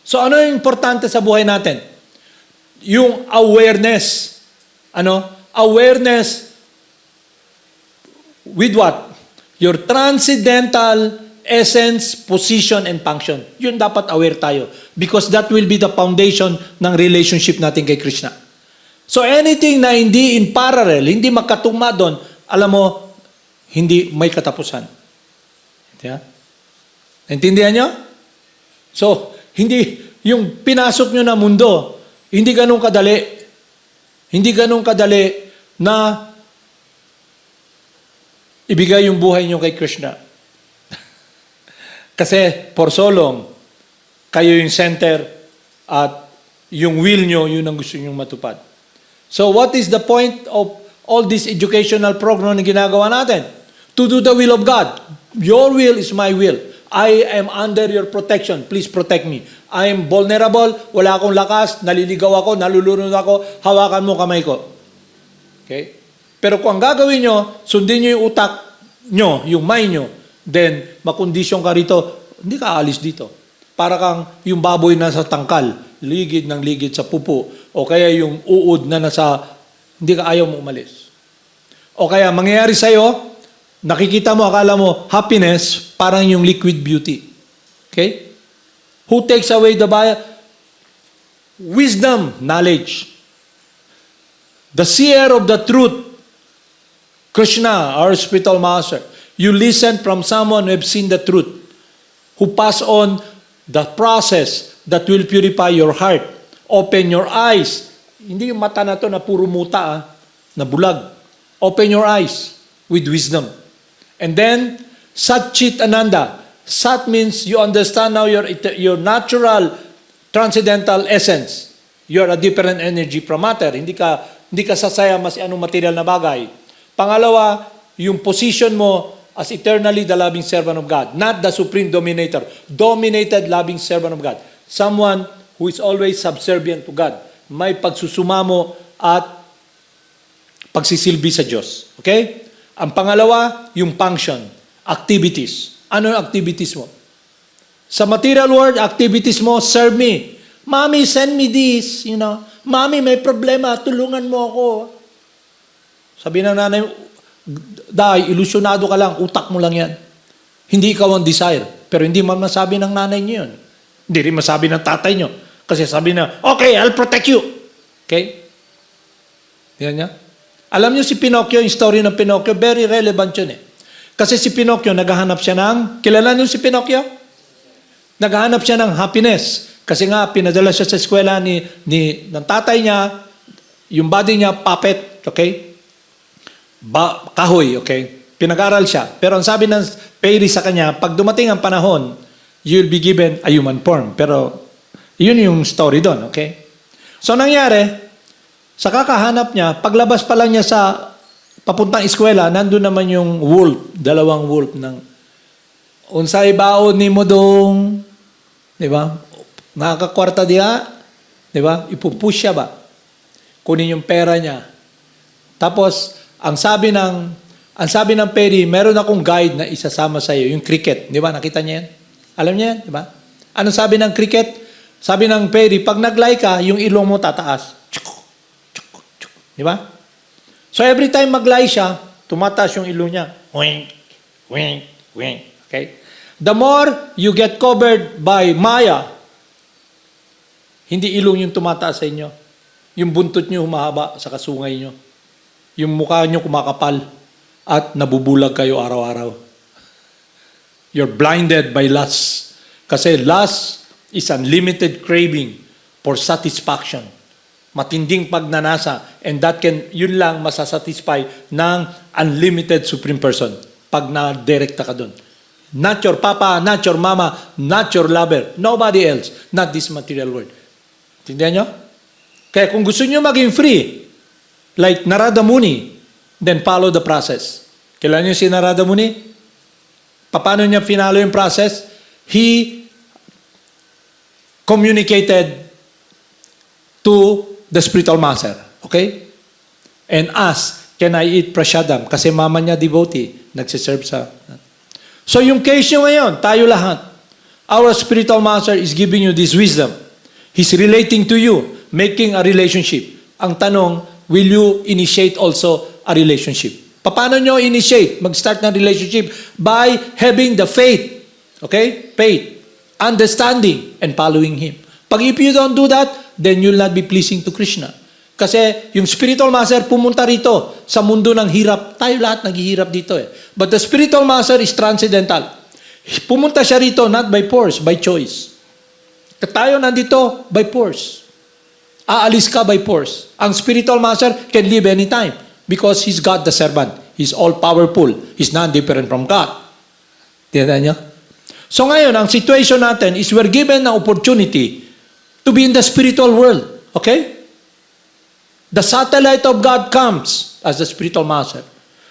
So ano yung importante sa buhay natin? Yung awareness. Ano? Awareness with what? Your transcendental essence, position, and function. Yun dapat aware tayo. Because that will be the foundation ng relationship natin kay Krishna. So anything na hindi in parallel, hindi magkatugma doon, alam mo, hindi may katapusan. Yeah? Naintindihan nyo? So, hindi, yung pinasok nyo na mundo, hindi ganun kadali. Hindi ganun kadali na ibigay yung buhay nyo kay Krishna. Kasi, for so long, kayo yung center at yung will nyo, yun ang gusto nyo matupad. So, what is the point of all this educational program na ginagawa natin? To do the will of God. Your will is my will. I am under your protection. Please protect me. I am vulnerable. Wala akong lakas. Naliligaw ako. Nalulunod ako. Hawakan mo kamay ko. Okay? Pero kung ang gagawin nyo, sundin nyo yung utak nyo, yung mind nyo, then makondisyon ka rito, hindi ka aalis dito. Para kang yung baboy na sa tangkal, ligid ng ligid sa pupo, o kaya yung uod na nasa, hindi ka ayaw mo umalis. O kaya mangyayari sa'yo, nakikita mo, akala mo, happiness, parang yung liquid beauty. Okay? Who takes away the bias? Wisdom, knowledge. The seer of the truth, Krishna, our spiritual master. You listen from someone who have seen the truth, who pass on the process that will purify your heart. Open your eyes. Hindi yung mata na to na puro muta, na bulag. Open your eyes with wisdom. And then, Sat Chit Ananda. Sat means you understand now your natural transcendental essence. You're a different energy from matter. Hindi ka sasaya mas anong material na bagay. Pangalawa, yung position mo as eternally the loving servant of God, not the supreme dominator. Dominated loving servant of God. Someone who is always subservient to God. May pagsusumamo at pagsisilbi sa Diyos. Okay? Ang pangalawa, yung function, activities. Ano yung activities mo? Sa material world, activities mo, serve me. Mommy, send me this, Mommy, may problema, tulungan mo ako. Sabi ng nanay, dahil ilusyonado ka lang, utak mo lang yan. Hindi ikaw ang desire. Pero hindi man masabi ng nanay niyo yun. Hindi rin masabi ng tatay niyo. Kasi sabi na, okay, I'll protect you. Okay? Yan niya. Alam niyo si Pinocchio, yung story ng Pinocchio, very relevant yun eh. Kasi si Pinocchio, naghahanap siya ng, kilala niyo si Pinocchio? Naghahanap siya ng happiness. Kasi nga, pinadala siya sa eskwela ng tatay niya, yung body niya, puppet, okay? Kahoy, okay? Pinag-aral siya. Pero ang sabi ng fairy sa kanya, pag dumating ang panahon, you'll be given a human form. Pero, yun yung story doon, okay? So, nangyari, sa kakahanap niya, paglabas pa lang niya sa papuntang eskwela, nandun naman yung wolf, dalawang wolf ng unsay baon ni mo dong, di ba? Nakakakwarta diha, di ba? Ipupush siya ba? Kunin yung pera niya. Tapos, ang sabi ng Perry, meron akong guide na isasama sa iyo, yung cricket, di ba? Nakita niya yan? Alam niya yan, di ba? Anong sabi ng cricket? Sabi ng Perry, pag nag-lie ka, yung ilong mo tataas. Di ba? So every time mag-lie siya, tumataas yung ilong niya. Wink, wink, wink. Okay? The more you get covered by Maya, hindi ilong yung tumataas sa inyo. Yung buntot niyo humahaba sa kasungay niyo. Yung mukha niyo kumakapal at nabubulag kayo araw-araw. You're blinded by lust. Kasi lust is unlimited craving for satisfaction. Matinding pagnanasa, and yun lang masasatisfy ng unlimited supreme person pag na-direkta ka doon. Not your papa, not your mama, not your lover, nobody else, not this material world. Tindihan nyo? Kaya kung gusto nyo maging free, like Narada Muni, then follow the process. Kailan nyo si Narada Muni? Paano niya finalo yung process? He communicated to the spiritual master. Okay? And asked, can I eat prasadam? Kasi mama niya devotee, nagsiserve sa... So yung case nyo ngayon, tayo lahat, our spiritual master is giving you this wisdom. He's relating to you, making a relationship. Ang tanong, will you initiate also a relationship? Paano nyo initiate? Mag-start ng relationship by having the faith. Okay? Faith. Understanding and following Him. Pag if you don't do that, then you'll not be pleasing to Krishna. Kasi yung spiritual master pumunta rito sa mundo ng hirap. Tayo lahat naghihirap dito eh. But the spiritual master is transcendental. Pumunta siya rito not by force, by choice. Tayo nandito by force. Aalis ka by force. Ang spiritual master can leave anytime because he's God the servant. He's all-powerful. He's non-different from God. Tiyada niyo? So ngayon, ang situation natin is we're given an opportunity to be in the spiritual world. Okay? The satellite of God comes as the spiritual master.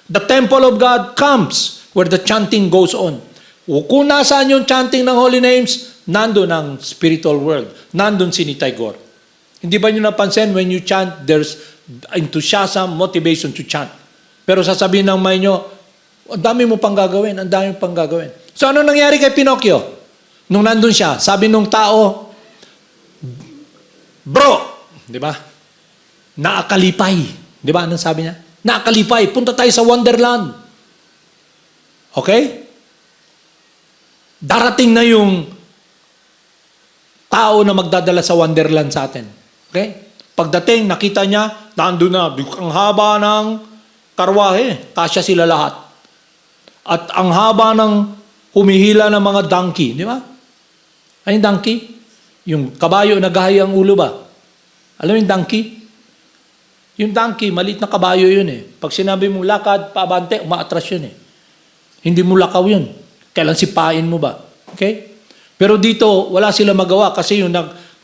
The temple of God comes where the chanting goes on. Kung nasaan yung chanting ng holy names, nandun ang spiritual world. Nandun si Nitai Gaur. Hindi ba nyo napansin, when you chant, there's enthusiasm, motivation to chant. Pero sasabihin ng may nyo, ang dami mo pang gagawin, ang dami mo pang gagawin. So ano nangyari kay Pinocchio? Nung nandun siya, sabi nung tao, bro, di ba? Naakalipay. Di ba? Anong sabi niya? Naakalipay. Punta tayo sa Wonderland. Okay? Darating na yung tao na magdadala sa Wonderland sa atin. Okay? Pagdating, nakita niya, nandun na, ang haba ng karwahe, kasya sila lahat. At ang haba ng humihila ng mga donkey, di ba? Ano yung donkey? Yung kabayo na gahay ang ulo ba? Alam mo yung donkey? Yung donkey, maliit na kabayo yun eh. Pag sinabi mo lakad, paabante, umaatras yun eh. Hindi mo lakaw yun. Kailan sipain mo ba? Okay? Pero dito, wala sila magawa kasi yung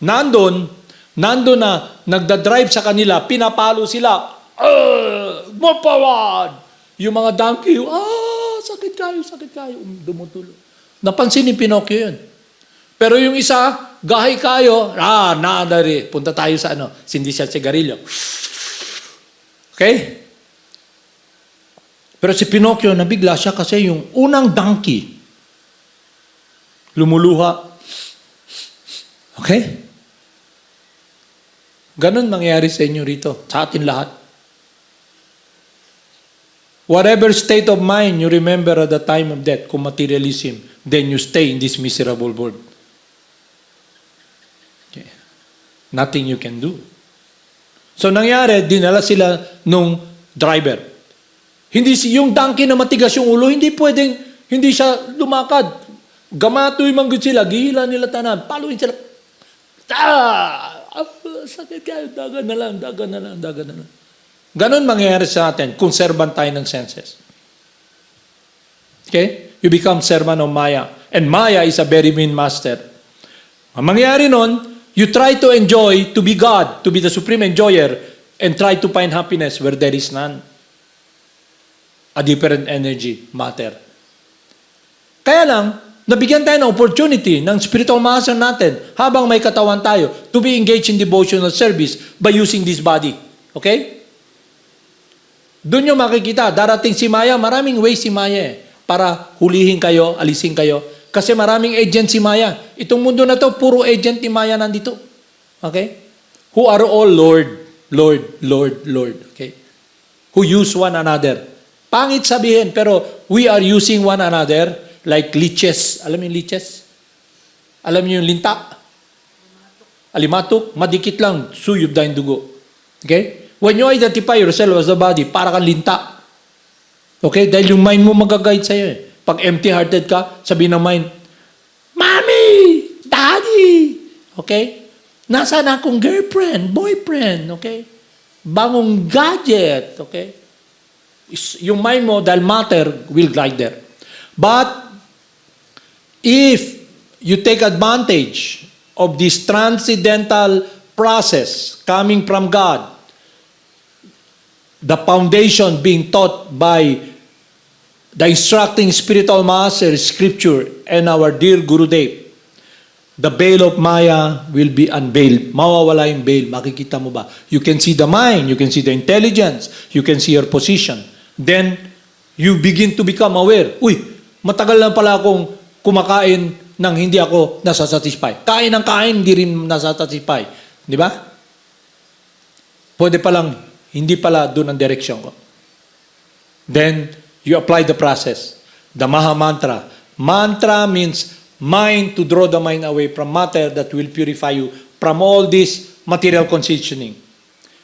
nandun na nagdadrive sa kanila, pinapalo sila. Mapawad! Yung mga donkey, sakit kayo, dumutulo. Napansin ni Pinocchio yun. Pero yung isa, gahay kayo, nadari, punta tayo sa sindi siya sigarilyo. Okay? Pero si Pinocchio, nabigla siya kasi yung unang donkey, lumuluha. Okay? Ganon mangyayari sa inyo rito, sa atin lahat. Whatever state of mind you remember at the time of death, kung materialism, then you stay in this miserable world. Okay. Nothing you can do. So nangyari, dinala sila nung driver. Yung donkey na matigas yung ulo, hindi siya lumakad. Gamatoy manggod sila, gihila nila tanan, paluin sila. Sakit kayo, dagan na lang. Ganon mangyayari sa atin kung servant tayo ng senses. Okay? You become servant of Maya. And Maya is a very mean master. Ang mangyayari nun, you try to enjoy, to be God, to be the supreme enjoyer, and try to find happiness where there is none. A different energy, matter. Kaya lang, nabigyan tayo ng opportunity ng spiritual master natin habang may katawan tayo to be engaged in devotional service by using this body. Okay? Doon nyo makikita, darating si Maya, maraming ways si Maya para hulihin kayo, alisin kayo. Kasi maraming agent si Maya. Itong mundo na to, puro agent ni Maya nandito. Okay? Who are all Lord. Okay? Who use one another. Pangit sabihin, pero we are using one another like leeches. Alam mo yung leeches? Alam mo yung linta? Alimatok? Madikit lang, suyub dahil dugo. Okay? When you identify yourself as the body, para kang linta. Okay? Dahil yung mind mo mag-guide sa'yo eh. Pag empty-hearted ka, sabi ng mind, Mommy! Daddy! Okay? Nasaan akong girlfriend, boyfriend? Okay? Bangong gadget? Okay? Yung mind mo, dahil matter, will glide there. But, if you take advantage of this transcendental process coming from God, the foundation being taught by the instructing spiritual master, scripture, and our dear Gurudev, the veil of Maya will be unveiled. Mawawala yung veil. Makikita mo ba? You can see the mind, you can see the intelligence, you can see your position. Then, you begin to become aware. Uy, matagal lang pala akong kumakain nang hindi ako nasasatisfy. Kain ng kain, hindi rin nasasatisfy. Di ba? Pwede palang hindi pala doon ang direksyon ko. Then, you apply the process. The Maha Mantra. Mantra means mind, to draw the mind away from matter that will purify you from all this material conditioning.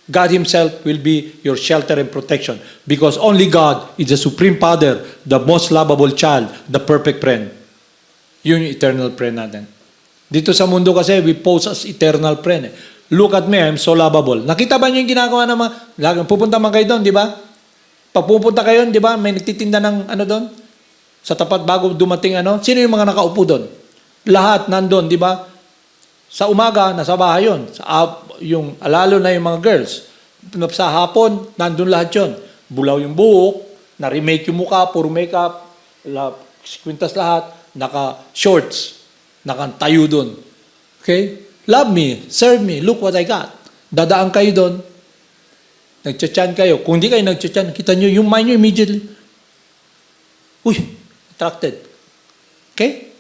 God Himself will be your shelter and protection because only God is the Supreme Father, the most lovable child, the perfect friend. Yun yung eternal friend natin. Dito sa mundo kasi, we pose as eternal friend. Look at me, I'm so lovable. Nakita ba niyo yung ginagawa ng mga, pupunta man kayo doon, di ba? Pag pupunta kayo, di ba, may nagtitinda ng doon? Sa tapat bago dumating sino yung mga nakaupo doon? Lahat nandun, di ba? Sa umaga, nasa bahay yun. Lalo na yung mga girls. Sa hapon, nandun lahat yun. Bulaw yung buhok, na-remake yung mukha, puro makeup, kwintas lahat, naka-shorts, naka-tayo doon. Okay? Love me, serve me, look what I got. Dadaan kayo doon. Nagchat-chan kayo. Kung hindi kayo nagchat-chan, kita nyo, yung mind nyo immediately. Uy, attracted. Okay?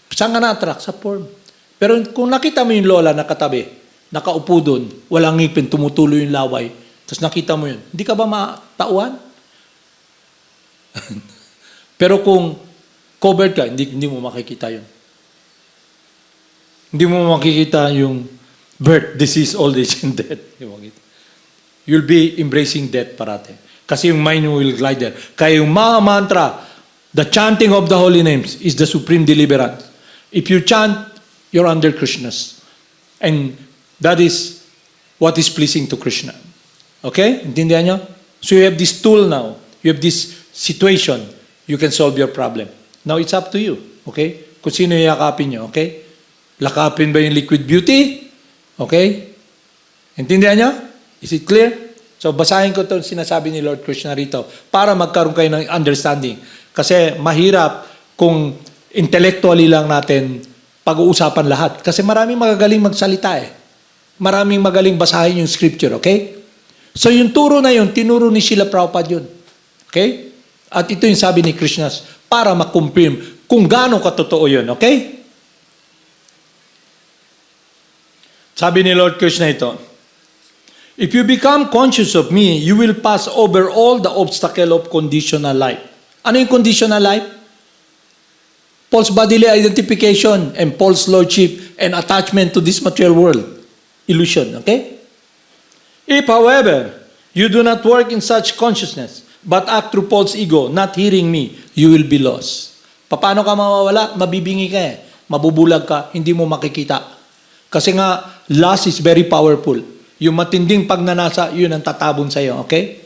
Saan ka na-attract? Sa form. Pero kung nakita mo yung lola na katabi, nakaupo doon, walang ngipin, tumutuloy yung laway, tapos nakita mo yun, hindi ka ba matauhan? Pero kung covered ka, hindi mo makikita yun. Hindi mo makikita yung birth, disease, old age, and death. Hindi mo makikita. You'll be embracing death parate. Kasi yung mind will glide there. Kaya yung mga mantra, the chanting of the holy names is the supreme deliverance. If you chant, you're under Krishna's. And that is what is pleasing to Krishna. Okay? Intindihan nyo? So you have this tool now. You have this situation. You can solve your problem. Now it's up to you. Okay? Kung sino yakapin nyo. Okay? Lakapin ba yung liquid beauty? Okay? Intindihan nyo? Is it clear? So basahin ko itong sinasabi ni Lord Krishna rito para magkaroon kayo ng understanding. Kasi mahirap kung intellectually lang natin pag-uusapan lahat. Kasi maraming magagaling magsalita eh. Maraming magaling basahin yung scripture, okay? So yung turo na yun, tinuro ni Srila Prabhupada yun. Okay? At ito yung sabi ni Krishna para makumpirm kung gaano katotoo yun, okay? Sabi ni Lord Krishna ito, if you become conscious of me, you will pass over all the obstacle of conditional life. Ano yung conditional life? False bodily identification and false lordship and attachment to this material world. Illusion, okay? If, however, you do not work in such consciousness, but act through false ego, not hearing me, you will be lost. Paano ka mawawala? Mabibingi ka eh. Mabubulag ka, hindi mo makikita. Kasi nga, lust is very powerful. Yung matinding pagnanasa, yun ang tatabon sa'yo, okay?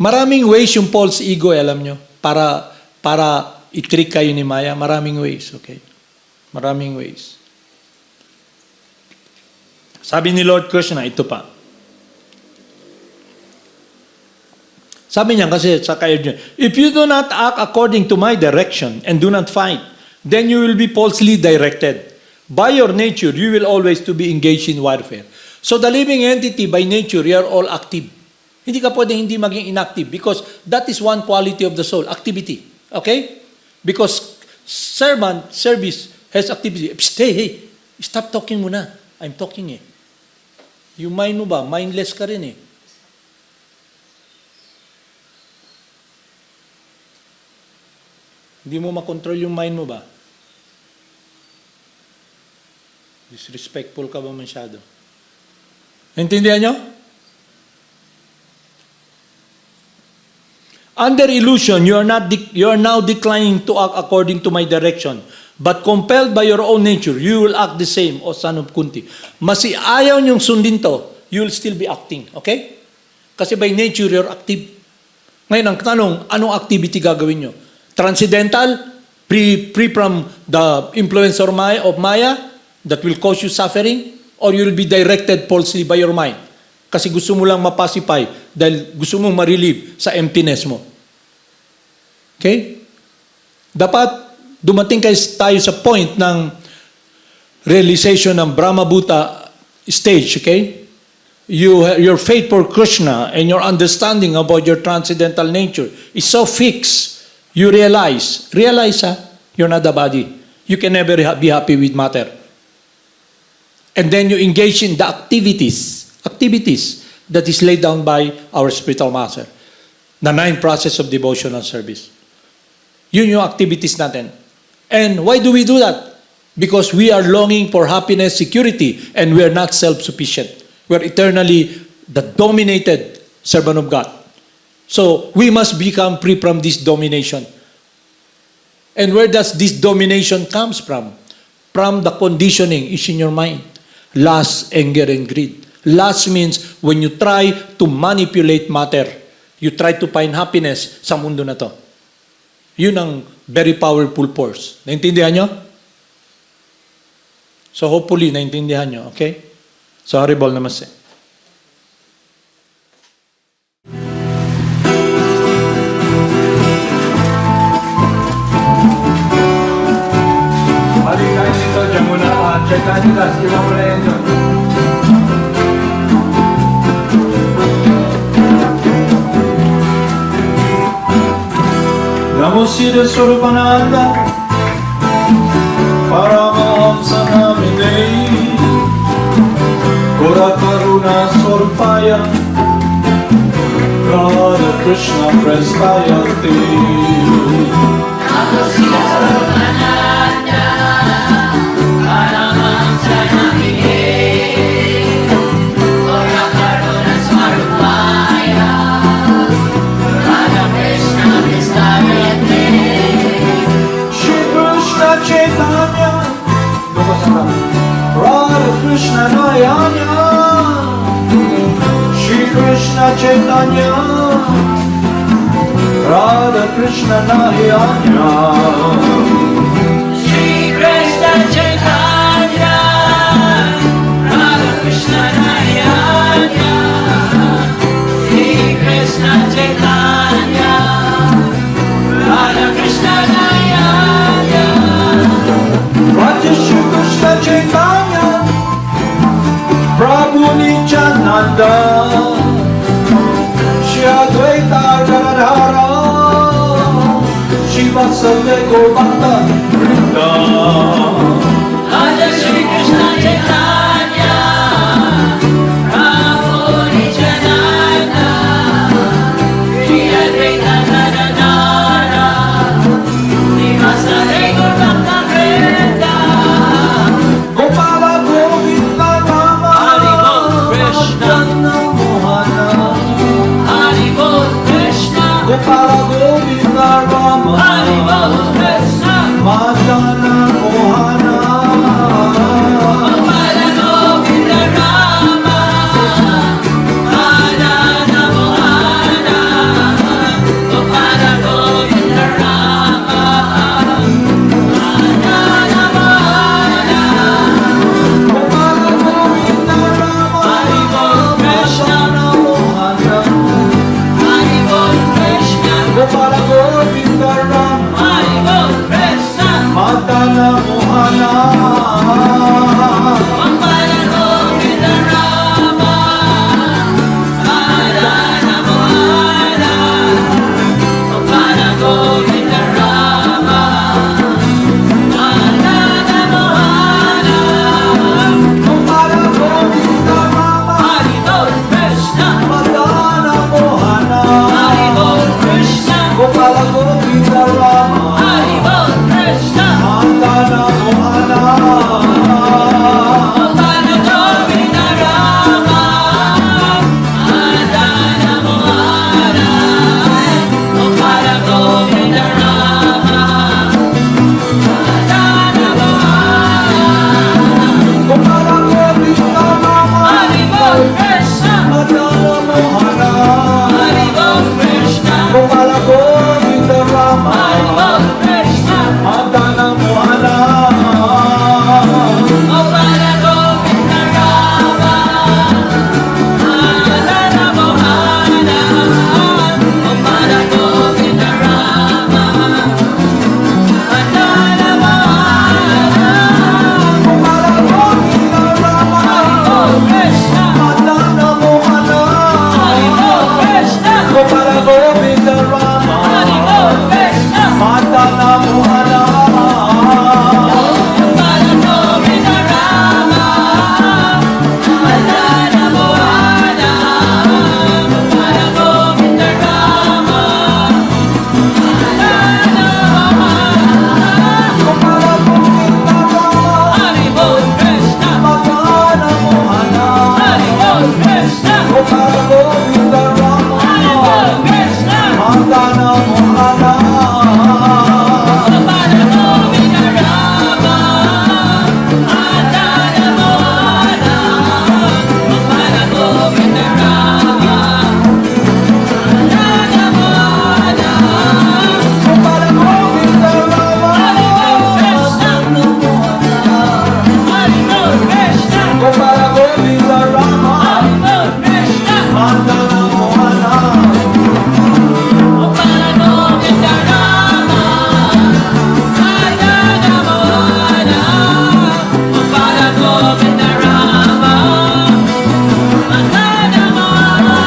Maraming ways yung false ego, alam nyo, para i-trick kayo ni Maya. Maraming ways, okay? Maraming ways. Sabi ni Lord Krishna, ito pa. Sabi niya kasi sa kayo niya, if you do not act according to my direction and do not fight, then you will be falsely directed. By your nature, you will always to be engaged in warfare. So the living entity, by nature, you are all active. Hindi ka pwedeng hindi maging inactive because that is one quality of the soul, activity. Okay? Because service has activity. Hey, stop talking muna. I'm talking eh. Yung mind mo ba? Mindless ka rin eh. Hindi mo makontrol yung mind mo ba? Disrespectful ka ba masyado? Intindihan nyo? Under illusion, you are now declining to act according to my direction. But compelled by your own nature, you will act the same, O son of Kunti. Masi ayaw niyong sundin to, you will still be acting. Okay? Kasi by nature, you're active. Ngayon, ang tanong, anong activity gagawin nyo? Transcendental? Free from the influence of Maya? That will cause you suffering, or you will be directed falsely by your mind. Kasi gusto mo lang mapacify dahil gusto mo ma-relieve sa emptiness mo. Okay? Dapat dumating tayo sa point ng realization ng Brahmabhuta stage, okay? Your faith for Krishna and your understanding about your transcendental nature is so fixed, you realize, you're not the body. You can never be happy with matter. And then you engage in the activities that is laid down by our spiritual master. The 9 process of devotional service. Yun yung activities natin. And why do we do that? Because we are longing for happiness, security, and we are not self-sufficient. We are eternally the dominated servant of God. So we must become free from this domination. And where does this domination comes from? From the conditioning is in your mind. Lust, anger, and greed. Lust means when you try to manipulate matter, you try to find happiness sa mundo na to. Yun ang very powerful force. Naintindihan nyo? So hopefully, naintindihan nyo, okay? So Haribol Namaste. Halika dito, dyan muna. Check natin guys, ilang mo na yan dyan. Namo Siddha Swarupananda Paramahamsa Namine Gora Karuna Swarupaya Radha Krishna Prestayanti. Ako sila sa Ramananda, Paramang sa nakinig, Ora Karuna Swarupaya, Radha Krishna Prestayanti. Shri Krishna Chaitanya, Radha Krishna Nayanya. Shri Krishna Chaitanya, Radha Krishna Nayanya. Shri Krishna Chaitanya, Radha Krishna Nayana. Shri Krishna Chaitanya, Radha Krishna Nayana. Raja Shri Krishna Chaitanya, Prabhu Nityananda, Shri Advaita Gadadhara, Shri Vasudeva Gopala Vrinda. Raja Shri Krishna Chaitanya, Prabhu Nityananda, Shri Advaita Gadadhara, Shri Vasudeva Gopala Vrinda. Gopala Govinda Rama, Hari Bol Krishna, Madana Mohana. Hari Bol Krishna, Gopala Govinda Rama, Hari Bol Krishna, Madana Mohana. Gopala Govinda Rama, Madana Mohana, Gopala Govinda Rama, Madana Mohana. Gopala Govinda Rama, Hari Bol Krishna, Madana Mohana. Hari Bol Krishna, Gopala Govinda Rama, Hari Bol Krishna, Madana Mohana. Gopala Govinda Rama, Madana Mohana, Gopala Govinda Rama, Madana Mohana. Gopala Govinda Rama, Hari Bol Krishna, Madana Mohana. Hari Bol Krishna, Gopala Govinda Rama, Hari Bol Krishna, Madana Mohana. Gopala Govinda Rama, Madana Mohana, Gopala Govinda Rama, Madana Mohana. Gopala Govinda Rama, Hari Bol Krishna, Madana Mohana. Hari Bol Krishna, Gopala Govinda Rama, Hari Bol Krishna, Madana Mohana. Gopala Govinda Rama, Madana Mohana, Gopala Govinda Rama, Madana Mohana. Gopala Govinda Rama, Hari Bol Krishna, Madana Mohana. Hari Bol Krishna, Gopala Govinda Rama, Hari Bol Krishna, Madana Mohana. Gopala Govinda Rama, Madana Mohana, Gopala Govinda Rama, Madana Mohana. Gopala Govinda Rama, Hari Bol Krishna, Madana Mohana. Hari Bol Krishna, Gopala Govinda Rama, Hari Bol Krishna, Madana Mohana. Gopala Govinda Rama, Madana Mohana, Gopala Govinda Rama, Madana Mohana. Gopala Govinda Rama, Hari Bol Krishna, Hari Bol Krishna, Gopala Govinda Rama, Hari Bol Krishna, Madana Mohana. Gopala Govinda Rama, Madana Mohana, Gopala Govinda Rama, Madana Mohana.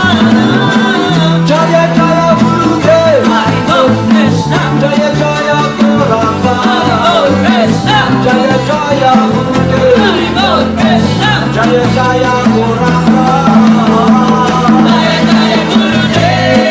Jaya Jaya Gurudev, Hari Bol Krishna, Jaya Jaya Gauranga, Hari Bol Krishna, Jaya Jaya Gurudev, Hari Bol Krishna, Jaya Jaya Gauranga. Jaya Jaya Gurudev.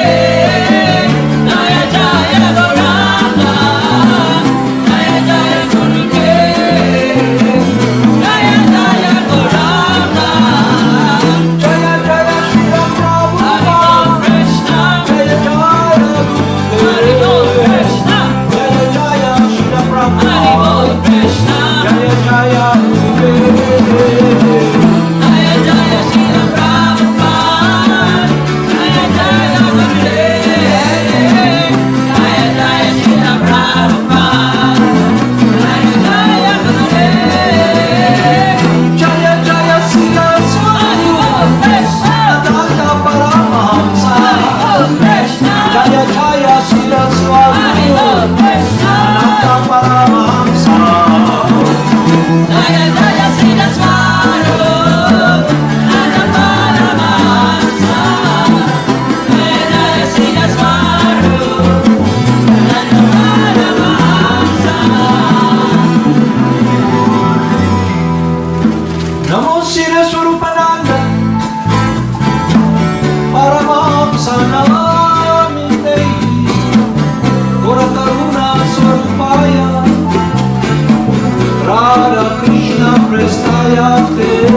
Namo Sira Swarupananda Paramam Sanamite Gora Karuna Swarupaya Radha Krishna Prestayate